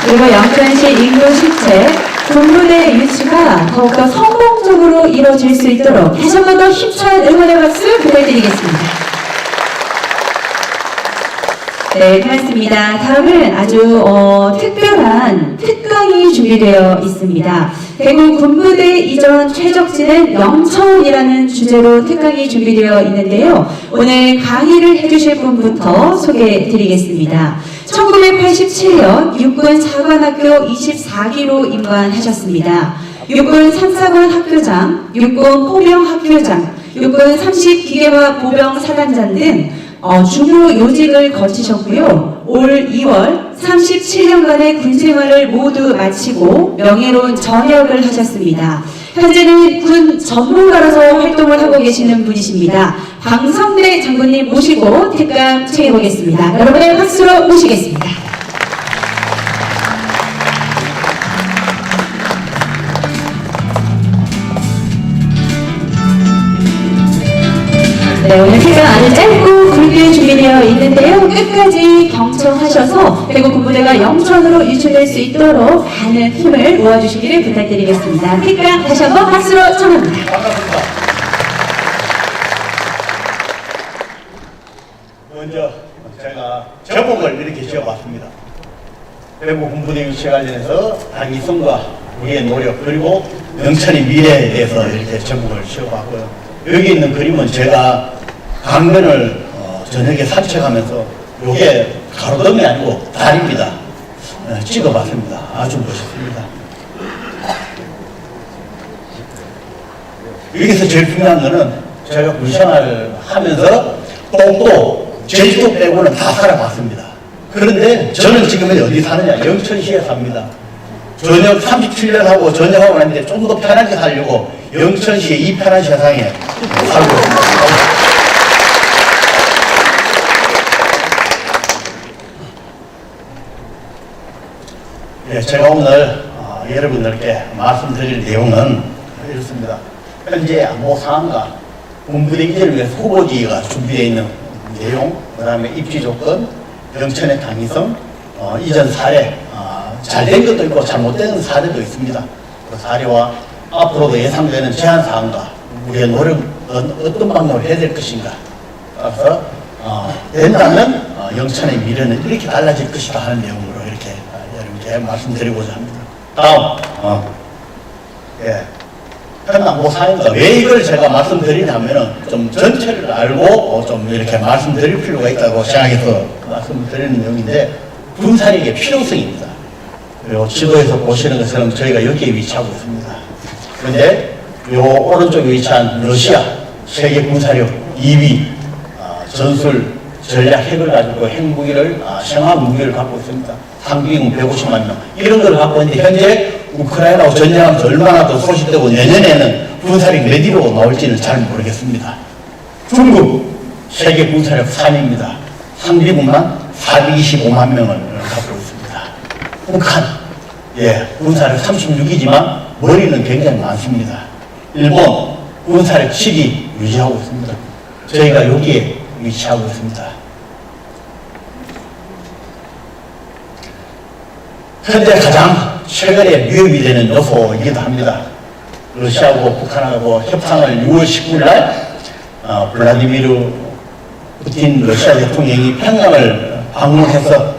[SPEAKER 1] 그리고 영천시 인구 실체, 군부대 유치가 더욱더 성공적으로 이루어질 수 있도록 다시 한 번 더 힘찬 응원의 박수 부탁드리겠습니다. 네, 고맙습니다. 다음은 아주 특별한 특강이 준비되어 있습니다. 대구 군부대 이전 최적지는 영천이라는 주제로 특강이 준비되어 있는데요. 오늘 강의를 해주실 분부터 소개해드리겠습니다. 1987년 육군 4관학교 24기로 임관하셨습니다. 육군 3사관 학교장, 육군 포병 학교장, 육군 30기계화 보병 사단장 등 중요 요직을 거치셨고요. 올 2월 37년간의 군 생활을 모두 마치고 명예로운 전역을 하셨습니다. 현재는 군 전문가로서 활동을 하고 계시는 분이십니다. 방성대 장군님 모시고 특강 청해보겠습니다. 여러분의 박수로 모시겠습니다. 네, 오늘 특강 아주 짧고 굵게 준비되어 있는데요. 끝까지 경청하셔서 대구 군부대가 영천으로 유출될 수 있도록 많은 힘을 모아주시기를 부탁드리겠습니다. 특강 다시 한번 박수로 청합니다.
[SPEAKER 5] 반갑습니다. 먼저 제가 제목을 이렇게 지어봤습니다. 대구 군부대 유치 관련해서 당위성과 우리의 노력 그리고 영천의 미래에 대해서 이렇게 제목을 지어봤고요. 여기 있는 그림은 제가 강변을 저녁에 산책하면서 이게 가로등이 아니고 달입니다. 찍어봤습니다. 아주 멋있습니다. 여기서 제일 중요한 거는 제가 군생활을 하면서 또 제주도 빼고는 다 살아봤습니다. 그런데 저는 지금 어디 사느냐? 영천시에 삽니다. 전역 37년 하고 전역하고 났는데 좀 더 편하게 살려고 영천시의 이 편한 세상에 살고 있습니다. 네, 제가 오늘 여러분들께 말씀드릴 내용은 이렇습니다. 현재 안보 상황과 군부대 이전을 위해 후보지가 준비되어 있는 내용, 그 다음에 입지 조건, 영천의 당위성, 이전 사례, 잘된 것도 있고 잘못된 사례도 있습니다. 그 사례와 앞으로도 예상되는 제한 사항과 우리의 노력은 어떤 방법을 해야 될 것인가. 그래서 된다면 영천의 미래는 이렇게 달라질 것이다 하는 내용으로 이렇게 여러분께 말씀드리고자 합니다. 다음, 현안보 사항입니다. 왜 이걸 제가 말씀드리냐면은 좀 전체를 알고 좀 이렇게 말씀드릴 필요가 있다고 생각해서 말씀드리는 내용인데 군사력의 필요성입니다. 그리고 지도에서 보시는 것처럼 저희가 여기에 위치하고 있습니다. 그런데 요 오른쪽에 위치한 러시아 세계 군사력 2위 전술 전략 핵을 가지고 핵무기를 생화 무기를 갖고 있습니다. 상비군 150만 명 이런 걸 갖고 있는데 현재 우크라이나하고 전쟁하면서 얼마나 더 소식되고 내년에는 군사력 몇 위로 나올지는 잘 모르겠습니다. 중국 세계 군사력 3위입니다. 상비군만 425만 명을 갖고 있습니다. 북한 군사력 36위지만 머리는 굉장히 많습니다. 일본 군사력 7위 유지하고 있습니다. 저희가 여기에 위치하고 있습니다. 현재 가장 최근에 위협이 되는 요소이기도 합니다. 러시아하고 북한하고 협상을 6월 19일 날 블라디미르 푸틴 러시아 대통령이 평양을 방문해서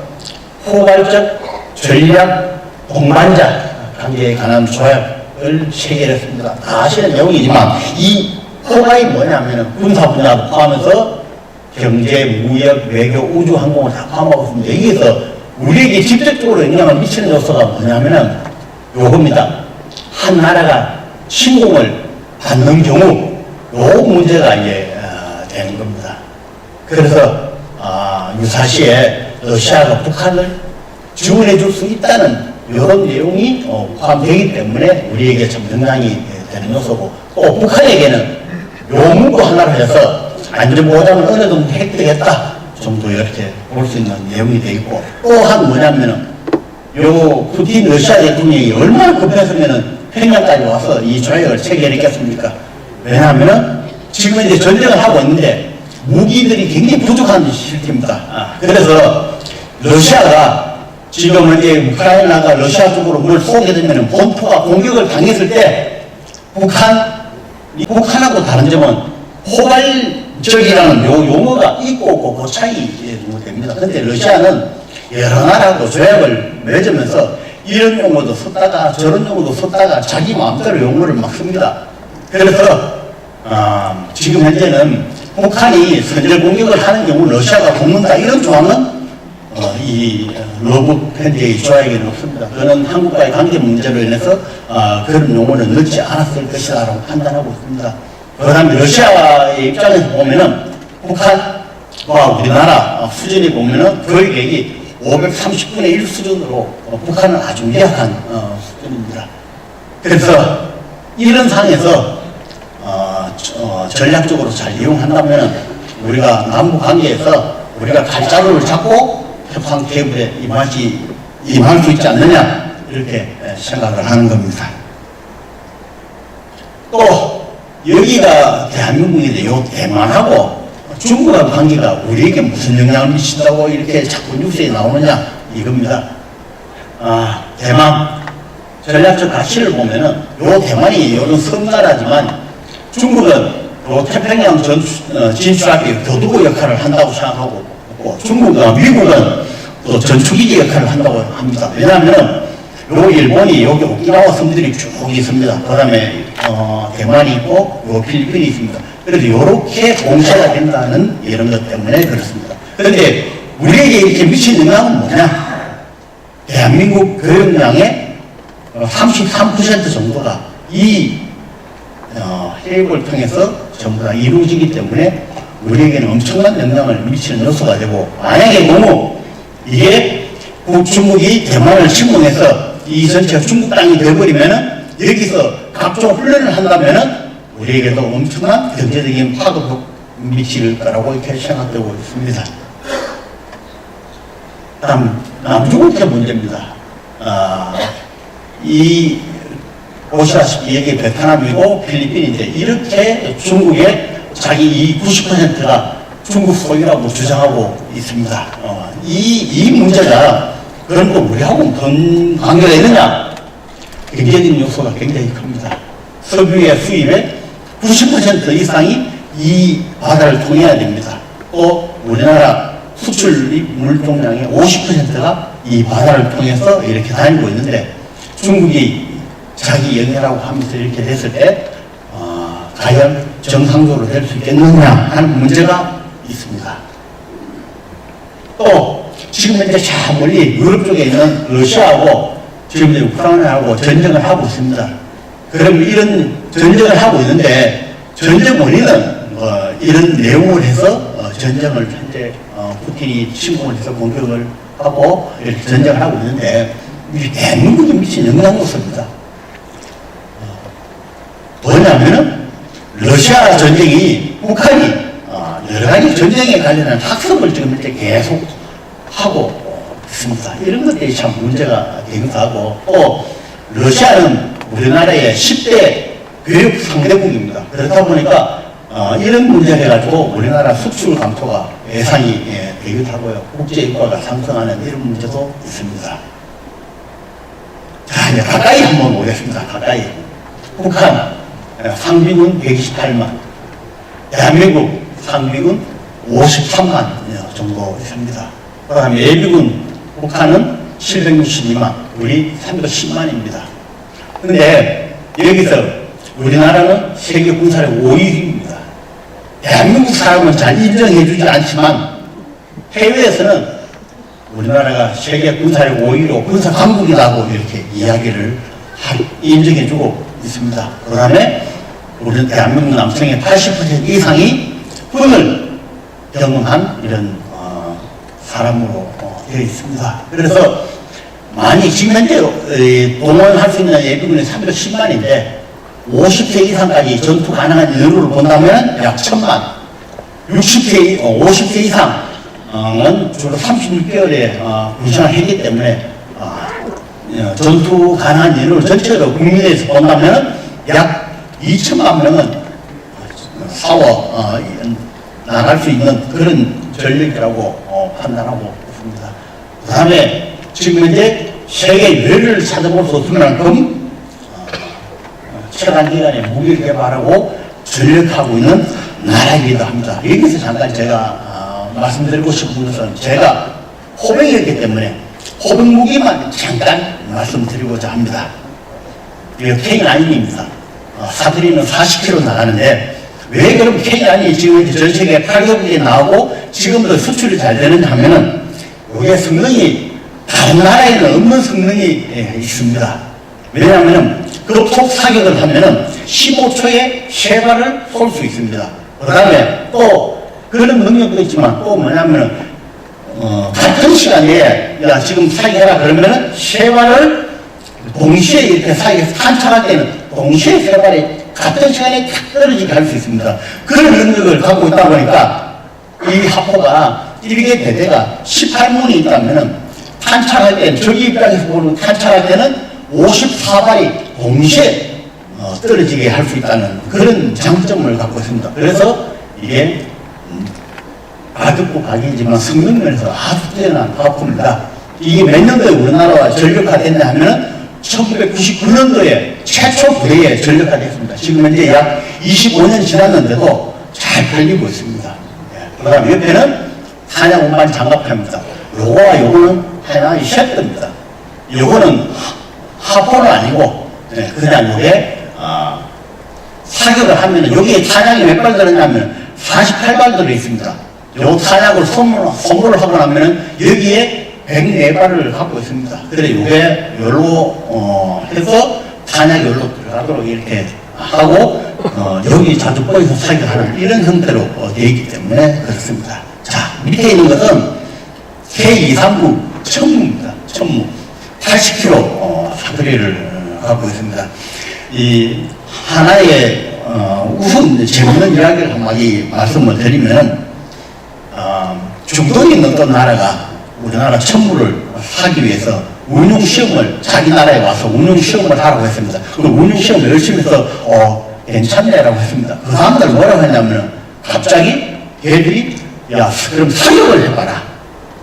[SPEAKER 5] 포괄적 전략 동반자 관계에 관한 조약을 체결했습니다. 다 아시는 내용이지만 이 포괄이 뭐냐면 군사 분야도 포함해서 경제, 무역, 외교, 우주, 항공을 다 포함하고 있습니다. 여기서 우리에게 직접적으로 영향을 미치는 요소가 뭐냐면은 요겁니다. 한 나라가 침공을 받는 경우 요 문제가 이제 되는 겁니다. 그래서 유사시에 러시아가 북한을 지원해 줄 수 있다는 이런 내용이 포함되기 때문에 우리에게 참 영향이 되는 요소고 또 북한에게는 요 문구 하나로 해서 안전보장을 어느 정도 획득했다 정도 이렇게 볼 수 있는 내용이 되어 있고 또한 뭐냐면은 요 푸틴 러시아 대통령이 얼마나 급했으면은 평양까지 와서 이 조약을 체결했겠습니까? 왜냐하면은 지금 이제 전쟁을 하고 있는데 무기들이 굉장히 부족한 실태입니다. 그래서 러시아가 지금 이제 우크라이나가 러시아 쪽으로 뭘 쏘게 되면은 본토가 공격을 당했을 때 북한하고 다른 점은 포괄적이라는 용어가 있고 없고 그 차이 됩니다. 그런데 러시아는 여러 나라하고 조약을 맺으면서 이런 용어도 썼다가 저런 용어도 썼다가 자기 마음대로 용어를 막 씁니다. 그래서 지금 현재는 북한이 선제 공격을 하는 경우 러시아가 돕는다 이런 조항은 이 러브 현재의 조약에는 없습니다. 그는 한국과의 관계 문제로 인해서 그런 용어는 넣지 않았을 것이라고 판단하고 있습니다. 그 다음에 러시아의 입장에서 보면은 북한
[SPEAKER 6] 우리나라 수준이 보면은 교육액이 530분의 1 수준으로 북한은 아주 미약한 수준입니다. 그래서 이런 상황에서 전략적으로 잘 이용한다면 우리가 남북 관계에서 우리가 칼자루를 잡고 협상 테이블에 임할 수 있지 않느냐 이렇게 생각을 하는 겁니다. 또 여기가 대한민국인데 요 대만하고 중국하고 관계가 우리에게 무슨 영향을 미친다고 이렇게 자꾸 뉴스에 나오느냐 이겁니다. 대만 전략적 가치를 보면은 요 대만이 요런 섬나라지만 중국은 요 태평양 진출하기 교두보 역할을 한다고 생각하고 있고 미국은 또 전투기지 역할을 한다고 합니다. 왜냐하면 요 일본이 여기 오키나와 섬들이 쭉 있습니다. 그 다음에 대만이 있고 요 필리핀이 있습니다. 그래서 이렇게 공세가 된다는 이런 것 때문에 그렇습니다. 그런데 우리에게 이렇게 미친 영향은 뭐냐? 대한민국 교역량의 33% 정도가 이 회의를 통해서 전부 다 이루어지기 때문에 우리에게는 엄청난 영향을 미치는 요소가 되고, 만약에 너무 이게 중국이 대만을 침공해서 이 전체가 중국 땅이 되어버리면은 여기서 각종 훈련을 한다면은 우리에게도 엄청난 경제적인 파급을 미칠 거라고 이렇게 생각되고 있습니다. 다음 남중국해 문제입니다. 보시다시피 여기 베트남이고 필리핀인데 이렇게 중국의 자기 이 90%가 중국 소유라고 주장하고 있습니다. 이 문제가 그런 거 우리하고 무슨 관계가 있느냐? 경제적인 요소가 굉장히 큽니다. 석유의 수입의 90% 이상이 이 바다를 통해야 됩니다. 또 우리나라 수출 물동량의 50%가 이 바다를 통해서 이렇게 다니고 있는데 중국이 자기 영해라고 하면서 이렇게 됐을 때 과연 정상적으로 될 수 있겠느냐 하는 문제가 있습니다. 또 지금 현재 저 멀리 유럽 쪽에 있는 러시아하고 지금 우크라이나하고 전쟁을 하고 있습니다. 그럼 이런 전쟁을 하고 있는데 전쟁 원인은 이런 내용을 해서 전쟁을 현재 푸틴이 침공을 해서 공격을 하고 이렇게 전쟁을 하고 있는데 우리 대한민국에 미친 영향으로서입니다. 뭐냐면은 러시아 전쟁이 북한이 여러 가지 전쟁에 관련한 학습을 지금 이렇게 계속 하고 있습니다. 이런 것들이 참 문제가 되기도 하고, 또 러시아는 우리나라의 10대 교육 상대국입니다. 그렇다 보니까 이런 문제를 해가지고 우리나라 수출 감소가 예상이 되기도 하고요. 국제 유가가 상승하는 이런 문제도 있습니다. 자, 이제 가까이 한번 보겠습니다. 가까이. 북한 상비군 128만, 대한민국 상비군 53만 정도 있습니다. 그 다음에 예비군 북한은 762만, 우리 310만입니다. 근데 여기서 우리나라는 세계 군사력 5위입니다. 대한민국 사람은 잘 인정해주지 않지만 해외에서는 우리나라가 세계 군사력 5위로 군사 강국이라고 이렇게 이야기를 인정해주고 있습니다. 그 다음에 우리는 대한민국 남성의 80% 이상이 군을 경험한 이런 사람으로 되어 있습니다. 그래서 많이 지금 현재 동원할 수 있는 예비군이 310만인데 50세 이상까지 전투 가능한 인구를 본다면 약 1000만, 50세 이상은 주로 36개월에 군생활을 했기 때문에 전투 가능한 인구를 전체로 국민에서 본다면 약 2천만 명은 나갈 수 있는 그런 전력이라고 판단하고 있습니다. 그 다음에 지금 현재 세계 유해를 찾아볼 수 없을 만큼 최단 기간에 무기를 개발하고 전력하고 있는 나라이기도 합니다. 여기서 잠깐 제가 말씀드리고 싶은 것은 제가 호병이었기 때문에 호병 무기만 잠깐 말씀드리고자 합니다. 이거 K9입니다. 사드리는 40km 나가는데 왜 그럼 K9이 지금 전 세계 8개국에 나오고 지금도 수출이 잘 되느냐 하면은 이게 성능이 다른 나라에는 없는 성능이 있습니다. 왜냐하면 급속 사격을 하면은 15초에 3발을 쏠 수 있습니다. 그 다음에 또 그런 능력도 있지만 또 뭐냐면은 같은 시간에 야 지금 사기해라 그러면은 세 발을 동시에 이렇게 사기해서 탄착할 때는 동시에 세 발이 같은 시간에 탁 떨어지게 할 수 있습니다. 그런 능력을 갖고 있다 보니까 이 하포가 이렇게 대대가 18문이 있다면은 탄착할 때는 저기 입장에서 보는 탄착할 때는 54발이 동시에 떨어지게 할 수 있다는 그런 장점을 갖고 있습니다. 그래서 이게 가격고 가격이지만 성능면에서 아주 뛰어난 하포입니다. 이게 몇 년도에 우리나라와 전력화됐냐 하면은 1999년도에 최초 부대에 전력화됐습니다. 지금 현재 약 25년 지났는데도 잘 팔리고 있습니다. 그 다음에 옆에는 한양 운반 장갑차입니다. 요거와 요거는 하나의 셰트입니다. 요거는 하포는 아니고 그냥 요게 사격을 하면은 여기에 탄약이 몇 발 들었냐면 48발 들어있습니다. 요 탄약을 선물을 하고 나면은 여기에 104발을 갖고 있습니다. 그래 요게 열로 해서 탄약이 열로 들어가도록 이렇게 하고 여기 자주 보여서 사격하는 이런 형태로 되어 있기 때문에 그렇습니다. 자, 밑에 있는 것은 K239 천무입니다. 천무 80kg 사거리를 갖고 있습니다. 이 하나의 우선 재밌는 이야기를 한마디 말씀을 드리면 중동에 있는 어떤 나라가 우리나라 천무를 사기 위해서 운용시험을 자기 나라에 와서 운용시험을 하라고 했습니다. 그 운용시험을 열심히 해서 괜찮네라고 했습니다. 그 사람들 뭐라고 했냐면 갑자기 얘들이 야 그럼 사격을 해봐라.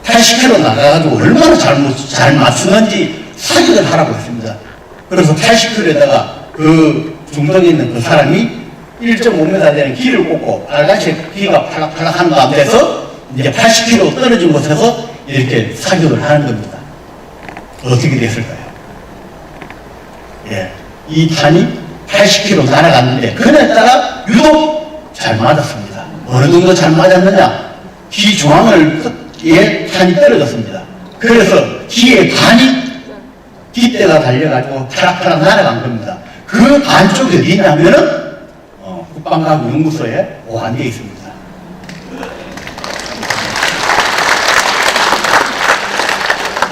[SPEAKER 6] 80km 나가가지고 얼마나 잘 맞추는지 사격을 하라고 했습니다. 그래서 80km에다가 그 중동에 있는 그 사람이 1.5m 되는 길을 꽂고 빨간색 비가 팔락팔락 하는 가운데서 이제 80km 떨어진 곳에서 이렇게 사격을 하는 겁니다. 어떻게 됐을까요? 예, 이 탄이 80km 날아갔는데 그날따라 유독 잘 맞았습니다. 어느 정도 잘 맞았느냐? 귀 중앙에 탄이 떨어졌습니다. 그래서 귀에 반이 뒷대가 달려가지고 파락파락 날아간 겁니다. 그 반쪽이 어디 있냐면은 국방과학 연구소에 보관되어 있습니다.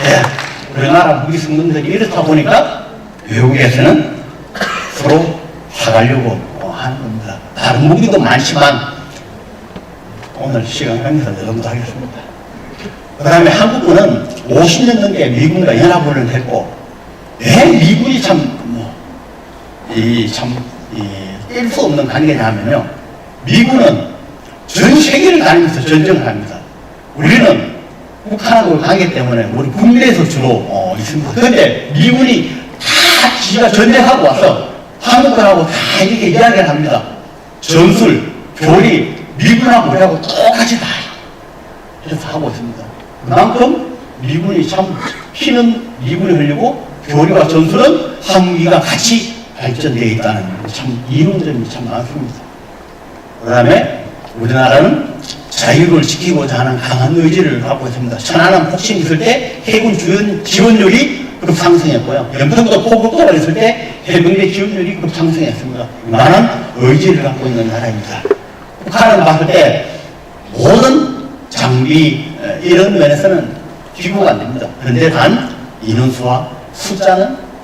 [SPEAKER 6] 예, 우리나라 무기 성능들이 이렇다 보니까 외국에서는 서로 사가려고 하는 겁니다. 다른 무기도 많지만 오늘 시간 관계상 이 정도 하겠습니다. 그 다음에 한국군은 50년 넘게 미군과 연합훈련을 했고 왜 미군이 뗄 수 없는 관계냐 하면요, 미군은 전 세계를 다니면서 전쟁을 합니다. 우리는 북한하고 관계 때문에 우리 국내에서 주로 있습니다. 그런데 미군이 다 지가 전쟁하고 와서 한국군하고 다 이렇게 이야기를 합니다. 전술, 교리, 미군하고 우리하고 똑같이 다 해서 하고 있습니다. 그만큼 미군이 참 피는 미군이 흘리고 교리와 전술은 한국이가 같이 발전되어 있다는 참 이론점이 참 많습니다. 그 다음에 우리나라는 자유를 지키고자 하는 강한 의지를 갖고 있습니다. 천안함 폭침 있을 때 해군 지원율이 급상승했고요. 연평도 포격도가 있을 때 해병대 지원율이 급상승했습니다. 많은 의지를 갖고 있는 나라입니다. 북한을 봤을 때 모든 장비 이런 면에서는 비교가 안 됩니다. 그런데 단 인원수와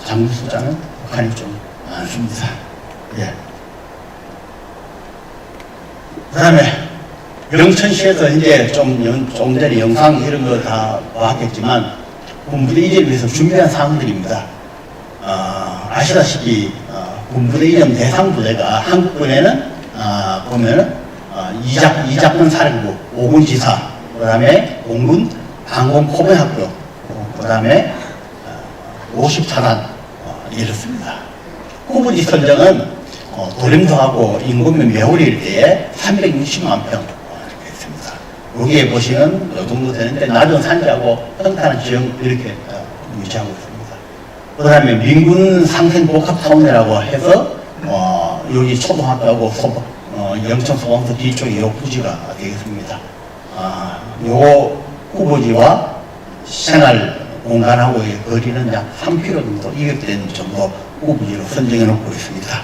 [SPEAKER 6] 장비 숫자는 북한이 좀 많습니다. 예. 그 다음에 영천시에서 이제 좀 전에 영상 이런 거 다 봤겠지만 군부대 이전을 위해서 준비한 사항들입니다. 아시다시피 군부대 이전 대상 부대가 한국군에는 보면은 이작군 사령부, 5군 지사, 그 다음에 공군 항공 포병학교, 그 다음에 54단 이렇습니다. 후보지 선정은 도림도하고 인구면 매월일 때에 360만 평 했습니다. 여기에 보시면 이 정도 되는데 낮은 산지하고 평탄한 지형 이렇게 유지하고 있습니다. 그 다음에 민군 상생 복합타운이라고 해서 여기 초등학교하고 영천 소방서 뒤쪽에 요 부지가 되겠습니다. 요 후보지와 생활 공간하고의 거리는 약 3km 정도 이격된 정도 후보지로 선정해 놓고 있습니다.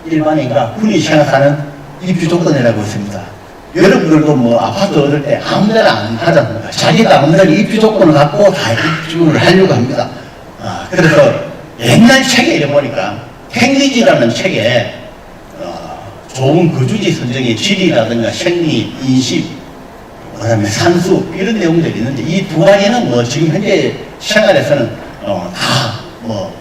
[SPEAKER 6] 일반인과 군이 생각하는 입주 조건이라고 있습니다. 여러분들도 뭐 아파트 얻을 때 아무 데나 안 하잖아요. 자기 나름대로 입주 조건을 갖고 다 입주를 하려고 합니다. 그래서 옛날 책에 이래 보니까 행리지라는 책에 좋은 거주지 선정의 지리라든가 생리, 인식, 그다음에 산수 이런 내용들이 있는데 이 두 가지는 뭐 지금 현재 생활에서는 다 뭐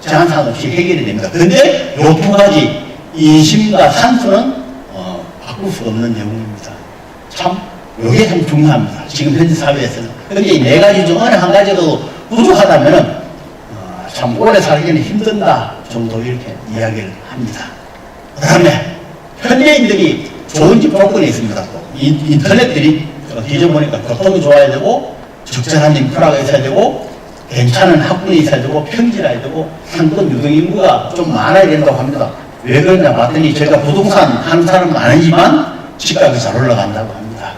[SPEAKER 6] 제한사항 없이 해결이 됩니다. 그런데 이 두 가지 인심과 산수는 바꿀 수 없는 내용입니다. 참 이게 참 중요합니다. 지금 현재 사회에서는. 그런데 이 네 가지 중 어느 한 가지도 부족하다면은 참 오래 살기는 힘든다 정도 이렇게 이야기를 합니다. 그 다음에 현대인들이 좋은 집 조건이 있습니다. 또 인터넷들이 뒤져보니까 교통이 좋아야 되고 적절한 인프라가 있어야 되고 괜찮은 학군이 있어야 되고 평지라야 되고 상권 유동 인구가 좀 많아야 된다고 합니다. 왜 그러냐 봤더니 제가 부동산 하는 사람 많으지만 집값이 잘 올라간다고 합니다.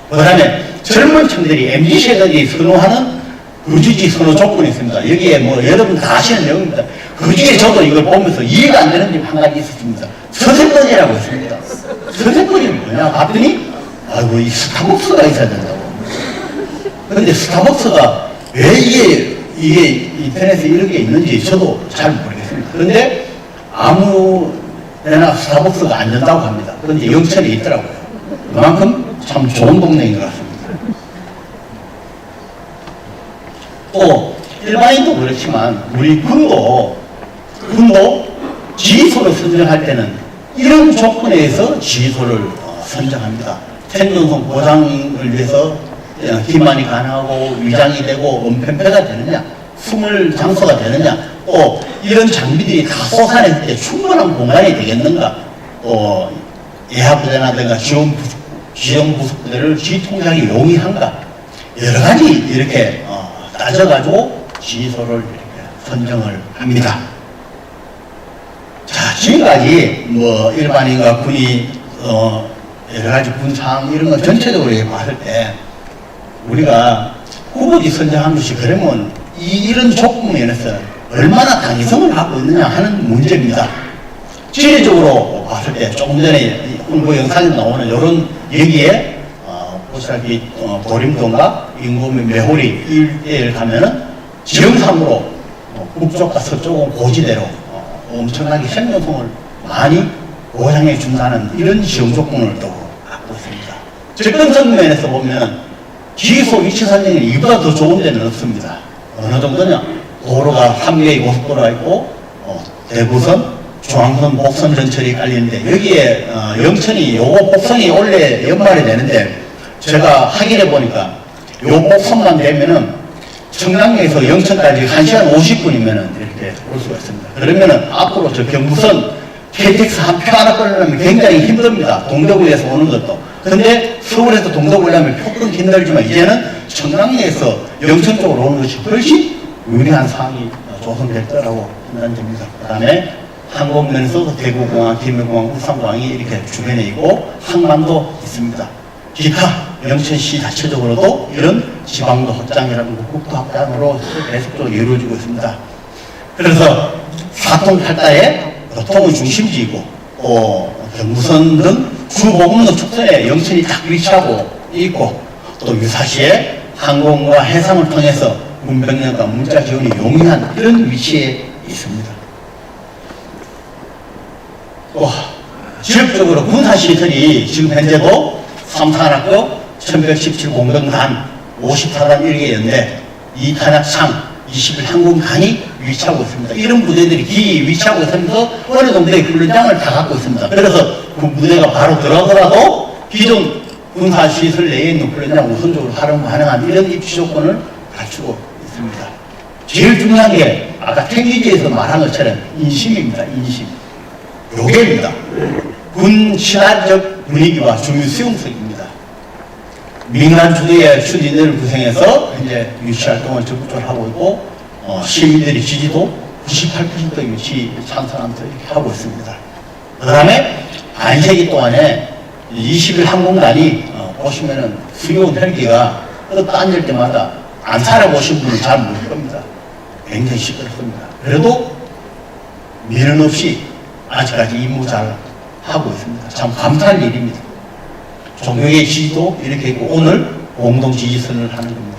[SPEAKER 6] 그 다음에 젊은 층들이 MZ세대들이 선호하는 거주지 선호 조건이 있습니다. 여기에 뭐 여러분 다 아시는 내용입니다. 그 중에 저도 이걸 보면서 이해가 안 되는 집 한 가지 있었습니다. 서생권이라고 있습니다. 서생권이 뭐냐 봤더니 아이고 이 스타벅스가 있어야 된다고. 그런데 스타벅스가 왜 이게 인터넷에 이런 게 있는지 저도 잘 모르겠습니다. 그런데 아무 데나 스타벅스가 안 된다고 합니다. 그런데 영천에 있더라고요. 그만큼 참 좋은 동네인 것 같습니다. 또 일반인도 그렇지만 우리 군도 지휘소를 선정할 때는 이런 조건에 의해서 지휘소를 선정합니다. 생존성 보장을 위해서 기만이 가능하고 위장이 되고 은폐가 되느냐, 숨을 장소가 되느냐, 또 이런 장비들이 다 쏟아냈을 때 충분한 공간이 되겠는가, 또 예하부대라든가 지형부속부대를 지휘통장이 용이한가, 여러 가지 이렇게 따져가지고 지휘소를 이렇게 선정을 합니다. 자, 지금까지 뭐 일반인과 군이 여러 가지 군상 이런 거 전체적으로 봤을 때 우리가 후보지 선정한 것이 그러면 이런 조건면에서 얼마나 당위성을 갖고 있느냐 하는 문제입니다. 지리적으로 봤을 때 조금 전에 홍보 영상에 나오는 이런 여기에 보시다시피 보림동과 인구면 매호리 일대를 가면은 지형상으로 북쪽과 서쪽은 고지대로 엄청나게 생존성을 많이 보장해 준다는 이런 지형 조건을 또 갖고 있습니다. 접근성 면에서 보면 지휘소 위치 선정이 이보다 더 좋은 데는 없습니다. 어느 정도냐? 도로가 3개의 고속도로가 있고 대구선, 중앙선, 복선 전철이 깔리는데 여기에 영천이 요거 복선이 원래 연말에 되는데 제가 확인해 보니까 요 복선만 되면은 청량리에서 영천까지 1시간 50분이면은 이렇게 올 수가 있습니다. 그러면은 앞으로 저 경부선 KTX 한 표 하나 끌려면 굉장히 힘듭니다. 동대구에서 오는 것도. 근데 서울에서 동대구 오려면 조금 힘들지만 이제는 청량리에서 영천 쪽으로 오는 것이 훨씬 유리한 상황이 조성될 거라고 판단됩니다. 그 다음에 항공면에서도 대구공항, 김해공항, 울산공항이 이렇게 주변에 있고 항만도 있습니다. 기타 영천시 자체적으로도 이런 지방도 확장이라든가 국도 확장으로 계속적으로 이루어지고 있습니다. 그래서 사통팔다의 교통의 중심지이고 경부선 등 주보급로 축소에 영천이 딱 위치하고 있고 또 유사시에 항공과 해상을 통해서 문병력과 문자 지원이 용이한 이런 위치에 있습니다. 또 지역적으로 군사시설이 지금 현재도 3사학교 1117 공병단 54단 1개 연대 2탄약창 21 항공단이 위치하고 있습니다. 이런 부대들이 기이 위치하고 있으면서 어느 정도의 훈련장을 다 갖고 있습니다. 그래서 그 부대가 바로 들어가더라도 기존 군사시설 내에 있는 훈련장 우선적으로 활용 가능한 이런 입시 조건을 갖추고 있습니다. 제일 중요한 게 아까 탱기지에서 말한 것처럼 인심입니다. 인심. 요게입니다. 군 친화적 분위기와 중요 수용성입니다. 민간 주도의 추진을 구성해서 이제 유치 활동을 적극적으로 하고 있고 시민들의 지지도 98% 유치 찬성하면서 이렇게 하고 있습니다. 그 다음에 안색이 동안에 20일 항공단이 보시면은 수용 헬기가 떴다 앉을 때마다 안 살아보신 분은 잘 모를 겁니다. 굉장히 시끄럽습니다. 그래도 미련 없이 아직까지 임무 잘 하고 있습니다. 참 감사할 일입니다. 종교의 지지도 이렇게 있고 오늘 공동 지지선을 하는 겁니다.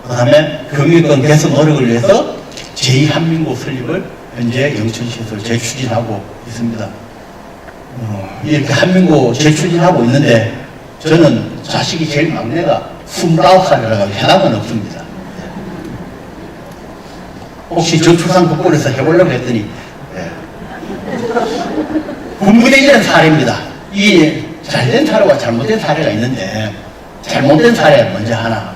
[SPEAKER 6] 그 다음에 경유권 개선 노력을 위해서 제2한민국 설립을 현재 영천시에서 재추진하고 있습니다. 이렇게 한민국 재추진하고 있는데 저는 자식이 제일 막내가 29살이라고 해남은 없습니다. 혹시 저출산국보에서 해보려고 했더니 분분해지는 사례입니다. 이 잘된 사례와 잘못된 사례가 있는데 잘못된 사례 먼저 하나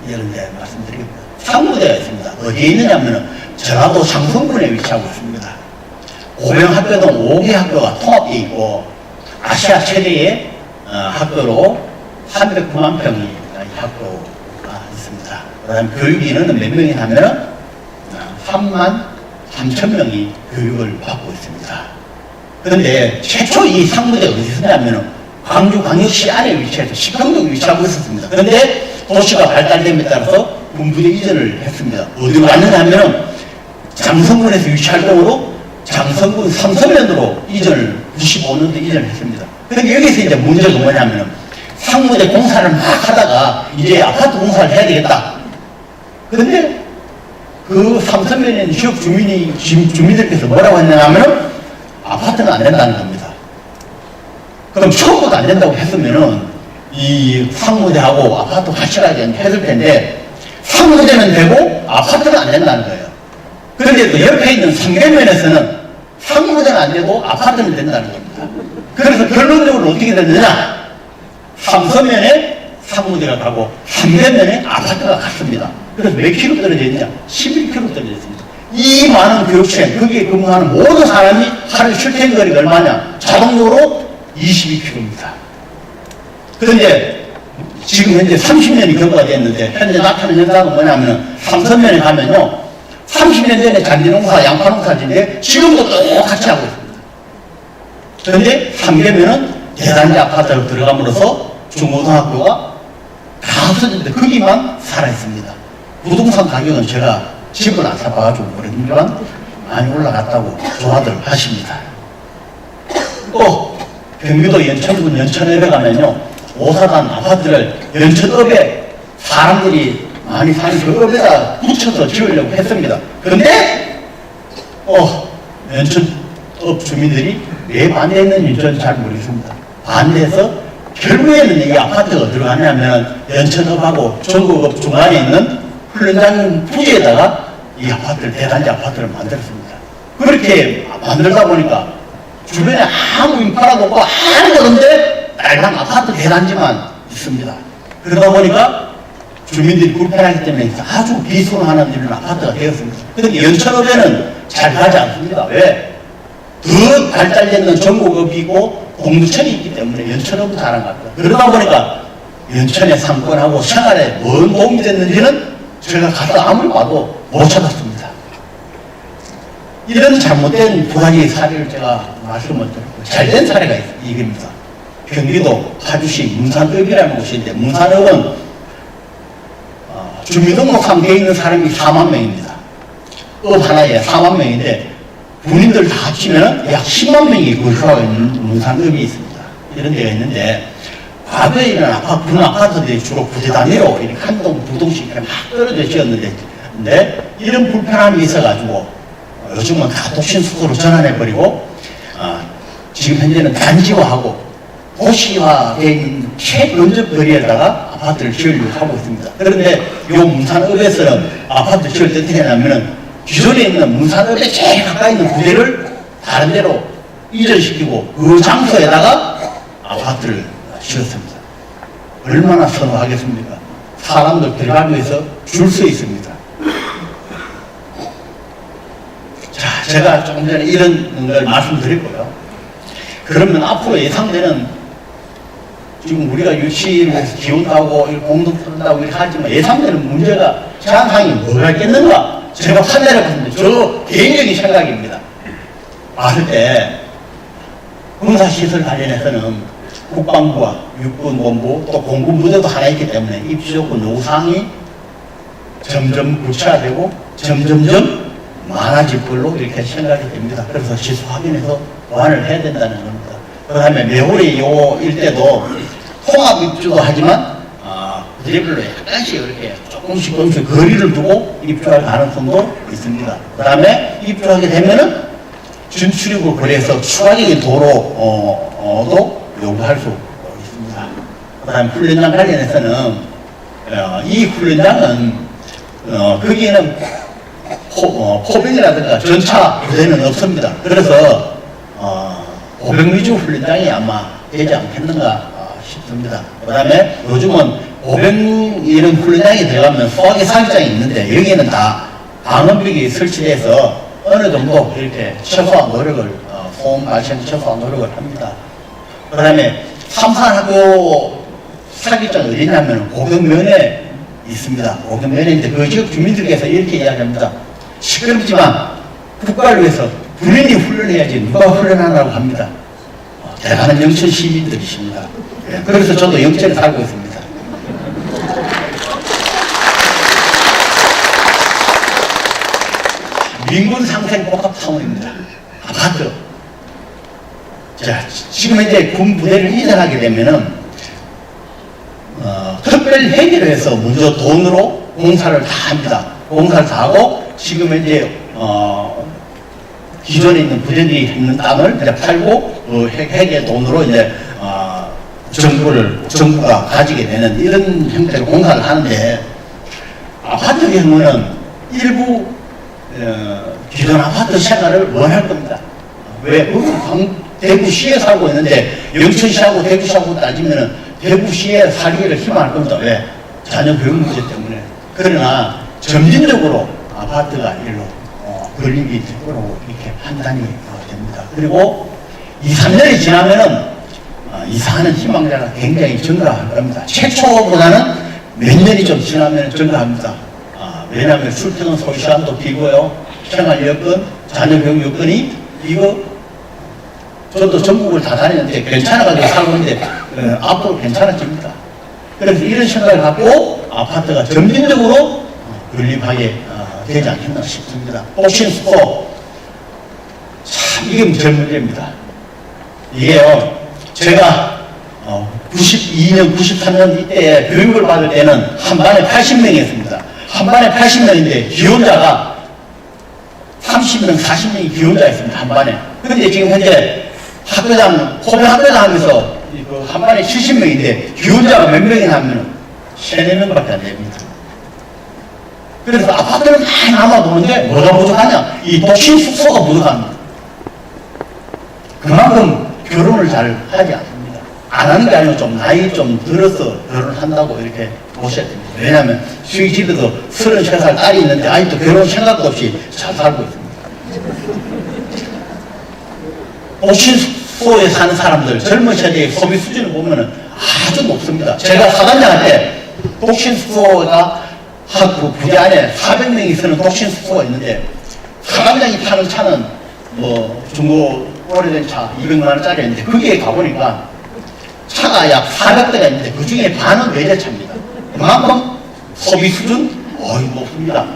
[SPEAKER 6] 이런 데 말씀드리겠습니다. 상무대가 있습니다. 어디에 있느냐면 전라도 장성군에 위치하고 있습니다. 고병학교 등 5개 학교가 통합되어 있고 아시아 최대의 학교로 309만 평이 이 학교가 있습니다. 그 다음에 교육인은 몇 명이 하면 3만 3천 명이 교육을 받고 있습니다. 그런데 최초 이 상무대가 어디 있었냐면 광주광역시 아래 위치해서 식평동에 위치하고 있었습니다. 그런데 도시가 발달됨에 따라서 군부대 이전을 했습니다. 어디로 왔느냐 하면 장성군에서 위치할 경우로 장성군 삼서면으로 95년도 이전을 했습니다. 그런데 여기서 이제 문제가 뭐냐면 상무대 공사를 막 하다가 이제 아파트 공사를 해야 되겠다. 그런데 그 삼서면에 있는 지역 주민들께서 뭐라고 했냐면 아파트는 안 된다는 겁니다. 그럼 처음부터 안 된다고 했으면은 이 상무대하고 아파트 같이 가야 했을 텐데 상무대는 되고 아파트는 안 된다는 거예요. 그런데 또 옆에 있는 상계면에서는 상무대는 안 되고 아파트는 된다는 겁니다. 그래서 결론적으로 어떻게 됐느냐? 삼서면에 상무대가 가고 상계면에 아파트가 갔습니다. 그래서 몇 킬로 떨어져 있냐? 11킬로 떨어져 있습니다. 이 많은 교육생, 거기에 근무하는 모든 사람이 하루 출퇴근거리가 얼마냐? 자동적으로 22km입니다. 그런데 지금 현재 30년이 경과가 됐는데 현재 나타나는 현상은 뭐냐면 삼선면에 가면요 30년 전에 잔디농사, 양파농사인데 지금도 똑같이 하고 있습니다. 그런데 상계면은 대단지 아파트로 들어감으로써 중고등학교가 다 없어졌는데 거기만 살아있습니다. 부동산 가격은 제가 집을 안 사봐가지고 모르지만 많이 올라갔다고 조화들 하십니다. 또 경기도 연천군 연천읍에 가면요 오사단 아파트를 연천읍에 사람들이 많이 사는 그 읍에다 붙여서 지으려고 했습니다. 그런데 연천읍 주민들이 왜 반대했는지 저는 잘 모르겠습니다. 반대해서 결국에는 이 아파트가 들어가냐면 연천읍하고 전국읍 중간에 있는 훈련장 부지에다가 이 아파트를 대단지 아파트를 만들었습니다. 그렇게 만들다 보니까 주변에 아무 인프라도 없고 아무것도 없는데 빨간 아파트 대단지만 있습니다. 그러다 보니까 주민들이 불편하기 때문에 아주 비순하는 이런 아파트가 되었습니다. 그런데 연천읍에는 잘 가지 않습니다. 왜? 더 발달되는 전국읍이 있고 공두천이 있기 때문에 연천읍은 잘한 것 같아요. 그러다 보니까 연천의 상권하고 생활에 뭔 도움이 됐는지는 제가 가서 아무리 봐도 못 찾았습니다. 이런 잘못된 두 가지 사례를 제가 말씀을 드렸고 잘된 사례가 이겁니다. 경기도 파주시 문산읍이라는 곳인데 문산읍은 주민등록상 되어 있는 사람이 4만 명입니다. 읍 하나에 4만 명인데 군인들 다 합치면 약 10만 명이 거주하고 있는 문산읍이 있습니다. 이런 데가 있는데 과거에 있는 군 아파트들이 주로 부대 단위로 이렇게 한 동, 두 동씩 이렇게 막 떨어져 지었는데 이런 불편함이 있어가지고 요즘은 다 도심수소로 전환해버리고 지금 현재는 단지화하고 도시화되어 있는 최근접 거리에다가 아파트를 지으려고 하고 있습니다. 그런데 이 문산읍에서는 아파트 지을 때 어떻게 하냐면은 기존에 있는 문산읍에 제일 가까이 있는 부대를 다른 데로 이전시키고 그 장소에다가 아파트를 지었습니다. 얼마나 선호하겠습니까? 사람들 들어가기 위해서 줄 서 있습니다. 자, 제가 조금 전에 이런 걸 말씀드렸고요. 그러면 앞으로 예상되는 지금 우리가 유치를 해서 기운하고 공동 쓴다고 이렇게 하지만 예상되는 문제가 제한사항이 뭐가 있겠는가? 제가 판단해봤는데 저 개인적인 생각입니다. 봤을 때 군사시설 관련해서는 국방부와 육군본부 또 공군부대도 하나 있기 때문에 입지조건 요구사항이 점점 구체화되고 점점점 많아질 걸로 이렇게 생각이 됩니다. 그래서 지수 확인해서 보완을 해야 된다는 겁니다. 그 다음에 매월이 요 일대도 통합 입주도 하지만 부대별로 약간씩 이렇게 조금씩 거리를 두고 입주할 가능성도 있습니다. 그 다음에 입주하게 되면은 준출입을 거래해서 추가적인 도로도 요구할 수 있습니다. 그 다음에 훈련장 관련해서는 이 훈련장은 거기에는 포병이라든가 전차 부대는 없습니다. 그래서 보병 위주 훈련장이 아마 되지 않겠는가 싶습니다. 그 다음에 요즘은 보병 이런 훈련장이 들어가면 소화기 사격장이 있는데 여기에는 다 방음벽이 설치돼서 어느 정도 이렇게 최소한 노력을 소음 발생 최소한 노력을 합니다. 그 다음에 삼산하고 사격장 어디냐면 고경면에 있습니다. 고경면에 그 지역 주민들께서 이렇게 이야기합니다. 시끄럽지만 국가를 위해서 군인이 훈련해야지 누가 훈련하라고 합니다. 대단한 영천 시민들이십니다. 그래서 저도 영천에 살고 있습니다. 민군 상생 복합 사원입니다. 아파트. 자, 지금 이제 군 부대를 이전하게 되면은 특별 회계를 해서 먼저 돈으로 공사를 다 합니다. 공사를 다 하고 지금 이제 기존에 있는 부대들이 있는 땅을 이제 팔고 회계 돈으로 이제 정부가 가지게 되는 이런 형태로 공사를 하는데 아파트 경우는 일부 기존 아파트 생활을 원할 겁니다. 왜? 대구시에 살고 있는데 영천시하고 대구시하고 따지면은 대구시에 살기를 희망할 겁니다. 왜? 자녀 교육 문제 때문에. 그러나 점진적으로 아파트가 일로 걸림이 될 거라고 이렇게 판단이 됩니다. 그리고 2, 3년이 지나면은 이사하는 희망자가 굉장히 증가할 겁니다. 최초보다는 몇 년이 좀 지나면 증가합니다. 왜냐하면 출퇴근 소시간도 길고요. 생활 여건, 자녀 교육 여건이 이거 저도 전국을 다 다니는데 괜찮아가지고 살고 있는데 앞으로 괜찮아집니다. 그래서 이런 생각을 갖고 아파트가 점진적으로 건립하게 되지 않겠나 싶습니다. 옥신수소 참 이게 제일 문제입니다. 이게요 제가 92년, 93년 이때 교육을 받을 때는 한 반에 80명이었습니다. 한 반에 80명인데 기혼자가 30명, 40명이 기혼자였습니다. 한 반에. 그런데 지금 현재 학교장, 포병 학교장 하면서 한 반에 70명인데 기혼자가 몇 명이나 하면 3, 4명밖에 안 됩니다. 그래서 아파트는 많이 남아도는데 뭐가 부족하냐? 이 독신 숙소가 부족합니다. 그만큼 결혼을 잘 하지 않습니다. 안 하는 게 아니고 좀 나이 좀 들어서 결혼을 한다고 이렇게 보셔야 됩니다. 왜냐하면 저희 집에도 33살 딸이 있는데 아직도 결혼 생각도 없이 잘 살고 있습니다. 독신숙소에 사는 사람들, 젊은 세대의 소비 수준을 보면 아주 높습니다. 제가 사단장 할 때 독신숙소가 그 부대 안에 400명이 쓰는 독신숙소가 있는데 사단장이 타는 차는 뭐 중고 오래된 차 200만원짜리였는데 거기에 가보니까 차가 약 400대가 있는데 그 중에 반은 외제차입니다. 그만큼 소비 수준 높습니다.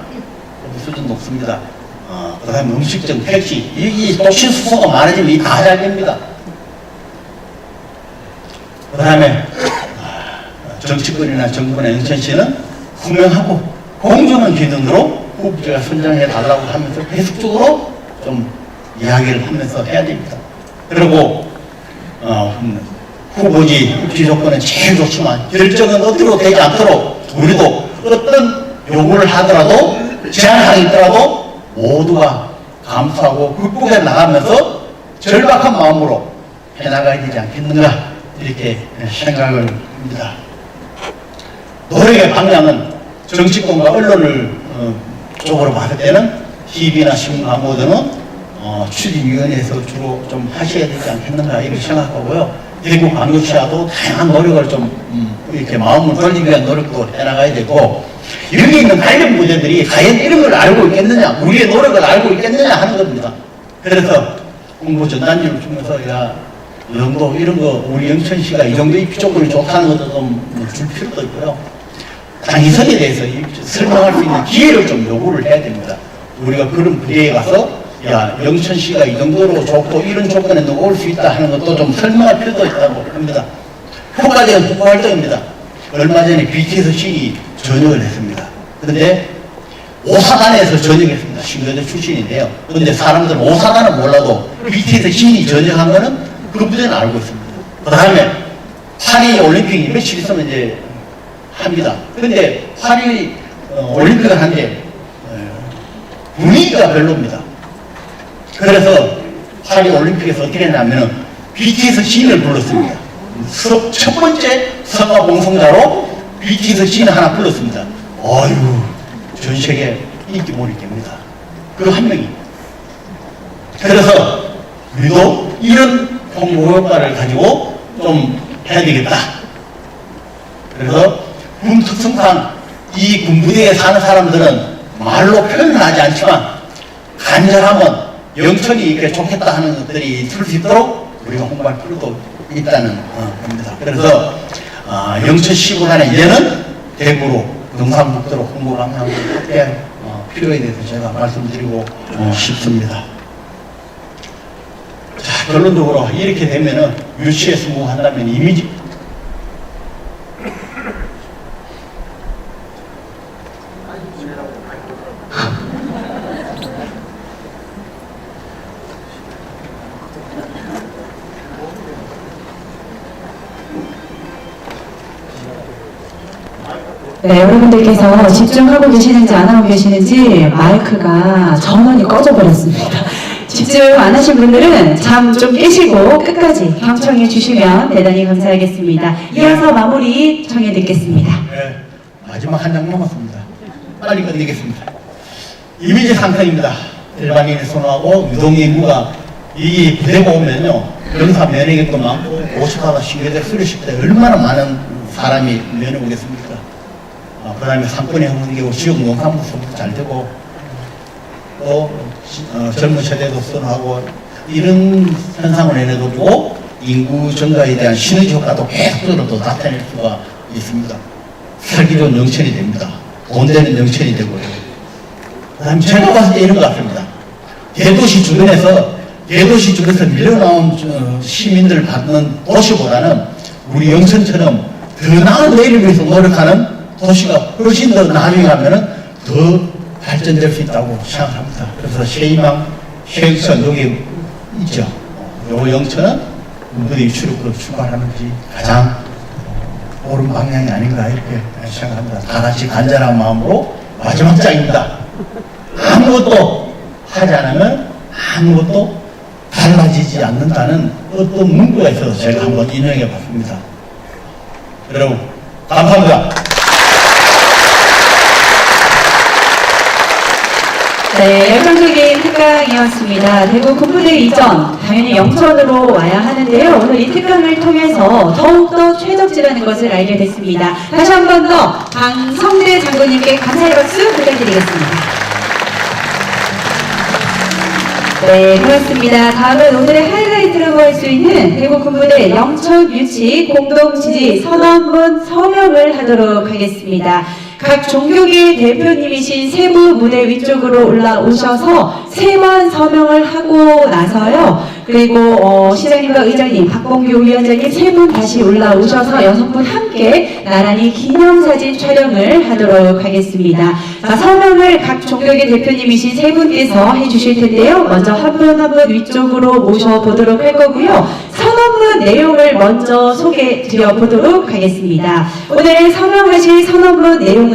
[SPEAKER 6] 소비 수준 높습니다. 그 다음에 음식점, 택시, 이 독신숙소가 많아지면 이 다 잘 됩니다. 그 다음에 정치권이나 정부나 영천시는 투명하고 공정한 기준으로 후보자가 선정해 달라고 하면서 계속적으로 좀 이야기를 하면서 해야 됩니다. 그리고 후보지 입지 조건은 제일 좋지만 결정은 어디로 되지 않도록 우리도 어떤 요구를 하더라도 제한사항이 있더라도 모두가 감수하고 극복해 나가면서 절박한 마음으로 해나가야 되지 않겠는가 이렇게 생각을 합니다. 노력의 방향은 정치권과 언론을 쪽으로 봤을 때는 TV나 신문 광고 등은 추진위원회에서 주로 좀 하셔야 되지 않겠는가 이렇게 생각하고요. 대구 광역시와도 다양한 노력을 좀 이렇게 마음을 돌리기 위한 노력도 해나가야 되고 여기 있는 관련 부대들이 과연 이런 걸 알고 있겠느냐 우리의 노력을 알고 있겠느냐 하는 겁니다. 그래서 공부 전단지를 주면서 야 이 정도 이런 거 우리 영천시가 이 정도 입지 조건이 좋다는 것도 좀 줄 필요도 있고요. 당위성에 대해서 설명할 수 있는 기회를 좀 요구를 해야 됩니다. 우리가 그런 부대에 가서 야, 영천시가 이 정도로 좋고 이런 조건에 너 올 수 있다 하는 것도 좀 설명할 필요도 있다고 합니다. 효과적인 홍보 활동입니다. 얼마 전에 BTS 시인이 전역을 했습니다. 그런데 오사단에서 전역했습니다. 신교대 출신인데요. 그런데 사람들은 오사단은 몰라도 BTS 시인이 전역한 거는 그 부대는 알고 있습니다. 그 다음에 파리 올림픽이 며칠 있으면 이제 합니다. 그런데 파리 올림픽을 하는데 분위기가 별로입니다. 그래서 파리 올림픽에서 어떻게 했냐면은 BTS 시인을 불렀습니다. 첫 번째 성화 봉송자로 BTS 시인 하나 불렀습니다. 어휴, 전 세계 인기몰이입니다. 그 한 명이. 그래서 우리도 이런 홍보 효과를 가지고 좀 해야 되겠다. 그래서 군 특성상 이 군부대에 사는 사람들은 말로 표현은 하지 않지만 간절하면 영천이 이렇게 좋겠다 하는 것들이 있을 수 있도록 우리가 홍보할 필요도 있다는 겁니다. 그래서 영천 시군안에 이제는 대구로 경상북도로 홍보 방향을 확대할 필요에 대해서 제가 말씀드리고 싶습니다. 자, 결론적으로 이렇게 되면은 유치에 성공한다면 이미지
[SPEAKER 1] 네, 여러분들께서 집중하고 계시는지 안 하고 계시는지 마이크가 전원이 꺼져버렸습니다. 집중 안 하신 분들은 잠 좀 깨시고 끝까지 경청해 주시면 대단히 감사하겠습니다. 이어서 마무리 청해 듣겠습니다.
[SPEAKER 6] 네, 마지막 한 장 남았습니다. 빨리 끝내겠습니다. 이미지 상승입니다. 일반인이 선호하고 유동의 인구가 이 부대가 오면요, 영사 면회객도 많고 50하다 신교대 수료식 때 얼마나 많은 사람이 면회 오겠습니까? 그 다음에 상권의 형성되고 지역 농산물도 잘 되고 또 젊은 세대도 선호하고 이런 현상을 해내두고 인구 증가에 대한 시너지 효과도 계속적으로 또 나타낼 수가 있습니다. 살기 좋은 영천이 됩니다. 돈 되는 영천이 되고요. 그 다음에 제가 봤을 때 이런 것 같습니다. 대도시 주변에서 밀려나온 시민들을 받는 도시보다는 우리 영천처럼 더 나은 내일을 위해서 노력하는 도시가 훨씬 더 나중에 가면은 더 발전될 수 있다고 생각합니다. 그래서 세희망, 세영천 여기 있죠. 요 영천은 군부대 유치력으로 출발하는 것이 가장 옳은 방향이 아닌가 이렇게 생각합니다. 다 같이 간절한 마음으로 마지막 장입니다. 아무것도 하지 않으면 아무것도 달라지지 않는다는 어떤 문구가 있어서 제가 한번 인용해 봤습니다. 여러분 감사합니다.
[SPEAKER 1] 네, 열정적인 특강이었습니다. 대구 군부대 이전, 당연히 영천으로 와야 하는데요. 오늘 이 특강을 통해서 더욱더 최적지라는 것을 알게 됐습니다. 다시 한 번 더 강성대 장군님께 감사의 박수 부탁드리겠습니다. 네, 고맙습니다. 다음은 오늘의 하이라이트라고 할 수 있는 대구 군부대 영천 유치 공동지지 선언문 서명을 하도록 하겠습니다. 각 종교계 대표님이신 세 분 무대 위쪽으로 올라오셔서 3번 서명을 하고 나서요. 그리고 시장님과 의장님, 박봉규 위원장님 3분 다시 올라오셔서 6분 함께 나란히 기념사진 촬영을 하도록 하겠습니다. 자, 서명을 각 종교계 대표님이신 3분께서 해주실 텐데요. 먼저 한 분 한 분 위쪽으로 모셔보도록 할 거고요. 선언문 내용을 먼저 소개해 드려보도록 하겠습니다. 오늘 서명하실 선언문 내용은요.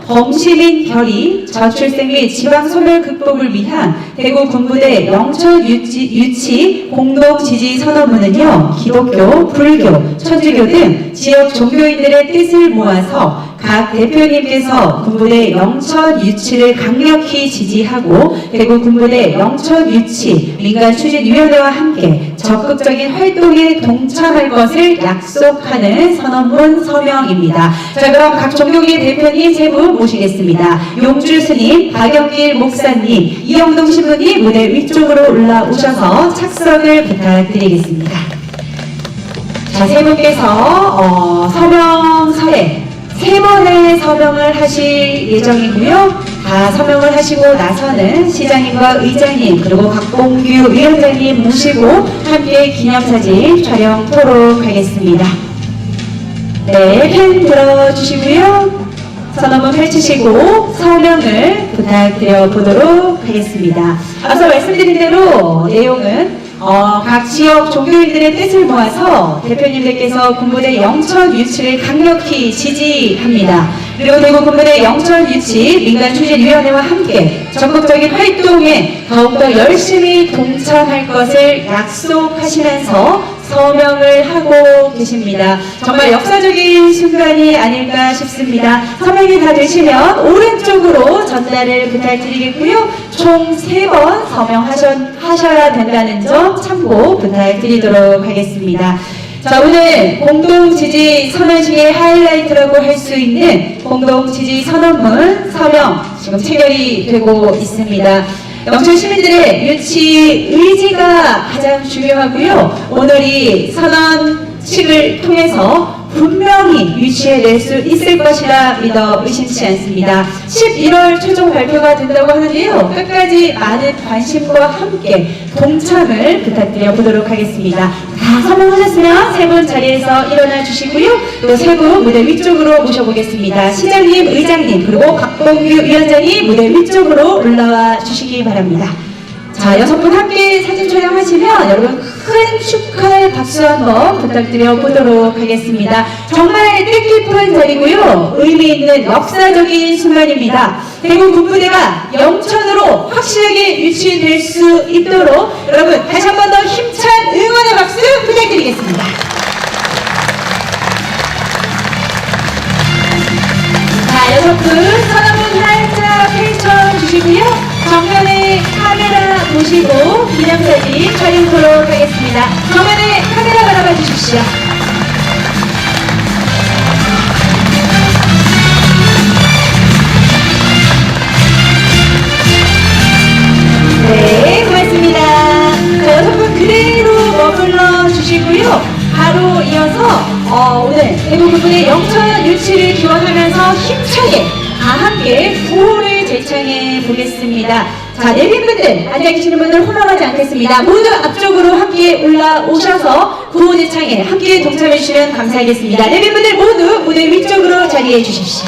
[SPEAKER 1] 범시민 결의, 저출생 및 지방소멸 극복을 위한 대구 군부대 영천 유치 공동지지 선언문은요. 기독교, 불교, 천주교 등 지역 종교인들의 뜻을 모아서 각 대표님께서 군부대 영천 유치를 강력히 지지하고 대구 군부대 영천 유치 민간추진위원회와 함께 적극적인 활동에 동참할 것을 약속하는 선언문 서명입니다. 자, 그럼 각 종교계 대표님 3분 모시겠습니다. 용주 스님, 박영길 목사님, 이영동 신부님 무대 위쪽으로 올라오셔서 착석을 부탁드리겠습니다. 자, 3분께서 서명서에 3번의 서명을 하실 예정이고요. 다 서명을 하시고 나서는 시장님과 의장님 그리고 박봉규 위원장님 모시고 함께 기념사진 촬영토록 하겠습니다. 네, 펜 들어주시고요. 선언문 펼치시고 서명을 부탁드려 보도록 하겠습니다. 앞서 말씀드린 대로 내용은 각 지역 종교인들의 뜻을 모아서 대표님들께서 군부대 영천 유치를 강력히 지지합니다. 그리고 대구 군부대 영천 유치 민간추진위원회와 함께 적극적인 활동에 더욱더 열심히 동참할 것을 약속하시면서 서명을 하고 계십니다. 정말 역사적인 순간이 아닐까 싶습니다. 서명이 다 되시면 오른쪽으로 전달을 부탁드리겠고요. 총 3번 서명하셔야 된다는 점 참고 부탁드리도록 하겠습니다. 자, 오늘 공동지지 선언식의 하이라이트라고 할 수 있는 공동지지 선언문 서명 지금 체결이 되고 있습니다. 영천 시민들의 유치 의지가 가장 중요하고요. 오늘 이 선언식을 통해서 분명히 유치해낼 수 있을 것이라 믿어 의심치 않습니다. 11월 최종 발표가 된다고 하는데요. 끝까지 많은 관심과 함께 동참을 부탁드려 보도록 하겠습니다. 다 서명하셨으면 세 분 자리에서 일어나 주시고요. 또 세 분 무대 위쪽으로 모셔보겠습니다. 시장님, 의장님, 그리고 박봉규 위원장님 무대 위쪽으로 올라와 주시기 바랍니다. 자, 6분 함께 사진 촬영하시면 여러분 큰 축하의 박수 한번 부탁드려 보도록 하겠습니다. 정말 뜻깊은 자리고요. 의미 있는 역사적인 순간입니다. 대구 군부대가 영천으로 확실하게 유치될 수 있도록 여러분 다시 한 번 더 힘찬 응원의 박수 부탁드리겠습니다. 자, 6분 선언문 살짝 펼쳐주시고요. 정면에 카메라 보시고 기념사진 촬영토록 하겠습니다. 정면에 카메라 바라봐 주십시오. 네, 고맙습니다. 자, 6분 그대로 머물러 주시고요. 바로 이어서 오늘 대구 군부대 영천 유치를 기원하면서 힘차게 다 함께 구호를 제창해 보겠습니다. 자, 내빈분들 앉아 계시는 분들 홀라가지 않겠습니다. 모두 앞쪽으로 함께 올라오셔서 구호 제창에 함께 동참해 주시면 감사하겠습니다. 내빈분들 모두 무대 위쪽으로 자리해 주십시오.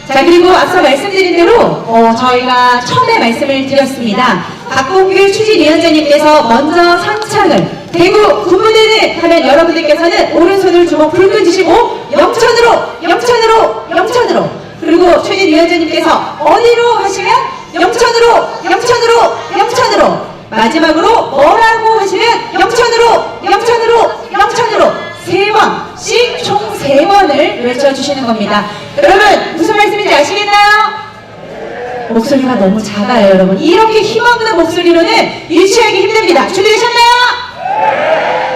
[SPEAKER 1] 자, 그리고 앞서 말씀드린 대로 저희가 처음에 말씀을 드렸습니다. 박봉규 추진위원장님께서 먼저 선창을 대구 군부대는 하면 여러분들께서는 오른손을 주먹 불끈 쥐시고 영천으로 영천으로 영천으로 그리고 추진위원장님께서 어디로 하시면 영천으로 영천으로 영천으로 마지막으로 뭐라고 하시면 영천으로 영천으로 영천으로 3번씩 총 3번을 외쳐주시는 겁니다. 여러분 무슨 말씀인지 아시겠나요? 목소리가 너무 작아요, 여러분. 이렇게 힘없는 목소리로는 유치하기 힘듭니다. 준비되셨나요?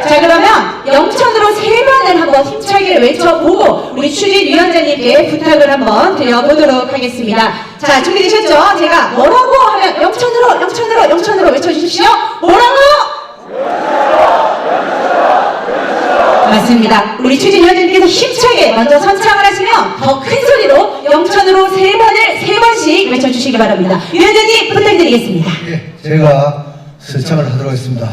[SPEAKER 1] 자, 그러면 영천으로 3번을 한번 힘차게 외쳐보고 우리 추진위원장님께 부탁을 한번 드려보도록 하겠습니다. 자, 준비되셨죠? 제가 뭐라고 하면 영천으로 영천으로 영천으로 외쳐주십시오. 뭐라고? 맞습니다. 우리 추진위원장님께서 힘차게 먼저 선창을 하시면 더 큰 소리로 영천으로 3번씩 외쳐주시기 바랍니다. 위원장님 부탁드리겠습니다.
[SPEAKER 6] 예, 제가 설창을 하도록 하겠습니다.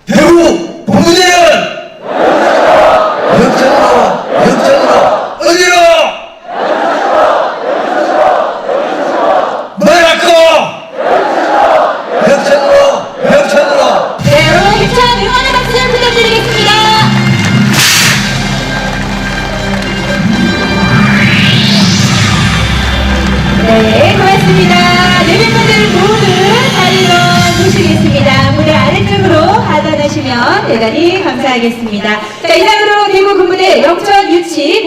[SPEAKER 6] 대구 본부대는 영천으로 영천으로 어디로 뭐라고 영천으로 영천으로.
[SPEAKER 1] 네, 여러분 힘찬 응원의 박수 부탁드리겠습니다. 네, 고맙습니다. 내빈분들 모두 자리로 모시겠습니다. 무대 아래쪽으로 하단하시면 대단히 감사하겠습니다. 자, 이상으로 대구 군부대 영천 유치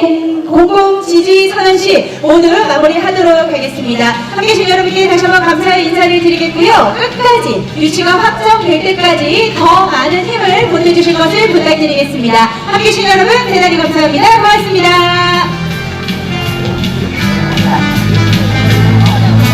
[SPEAKER 1] 공공지지 선언식 모두 마무리하도록 하겠습니다. 함께 계신 여러분께 다시 한번 감사의 인사를 드리겠고요. 끝까지 유치가 확정될 때까지 더 많은 힘을 보태주실 것을 부탁드리겠습니다. 함께 계신 여러분 대단히 감사합니다. 고맙습니다.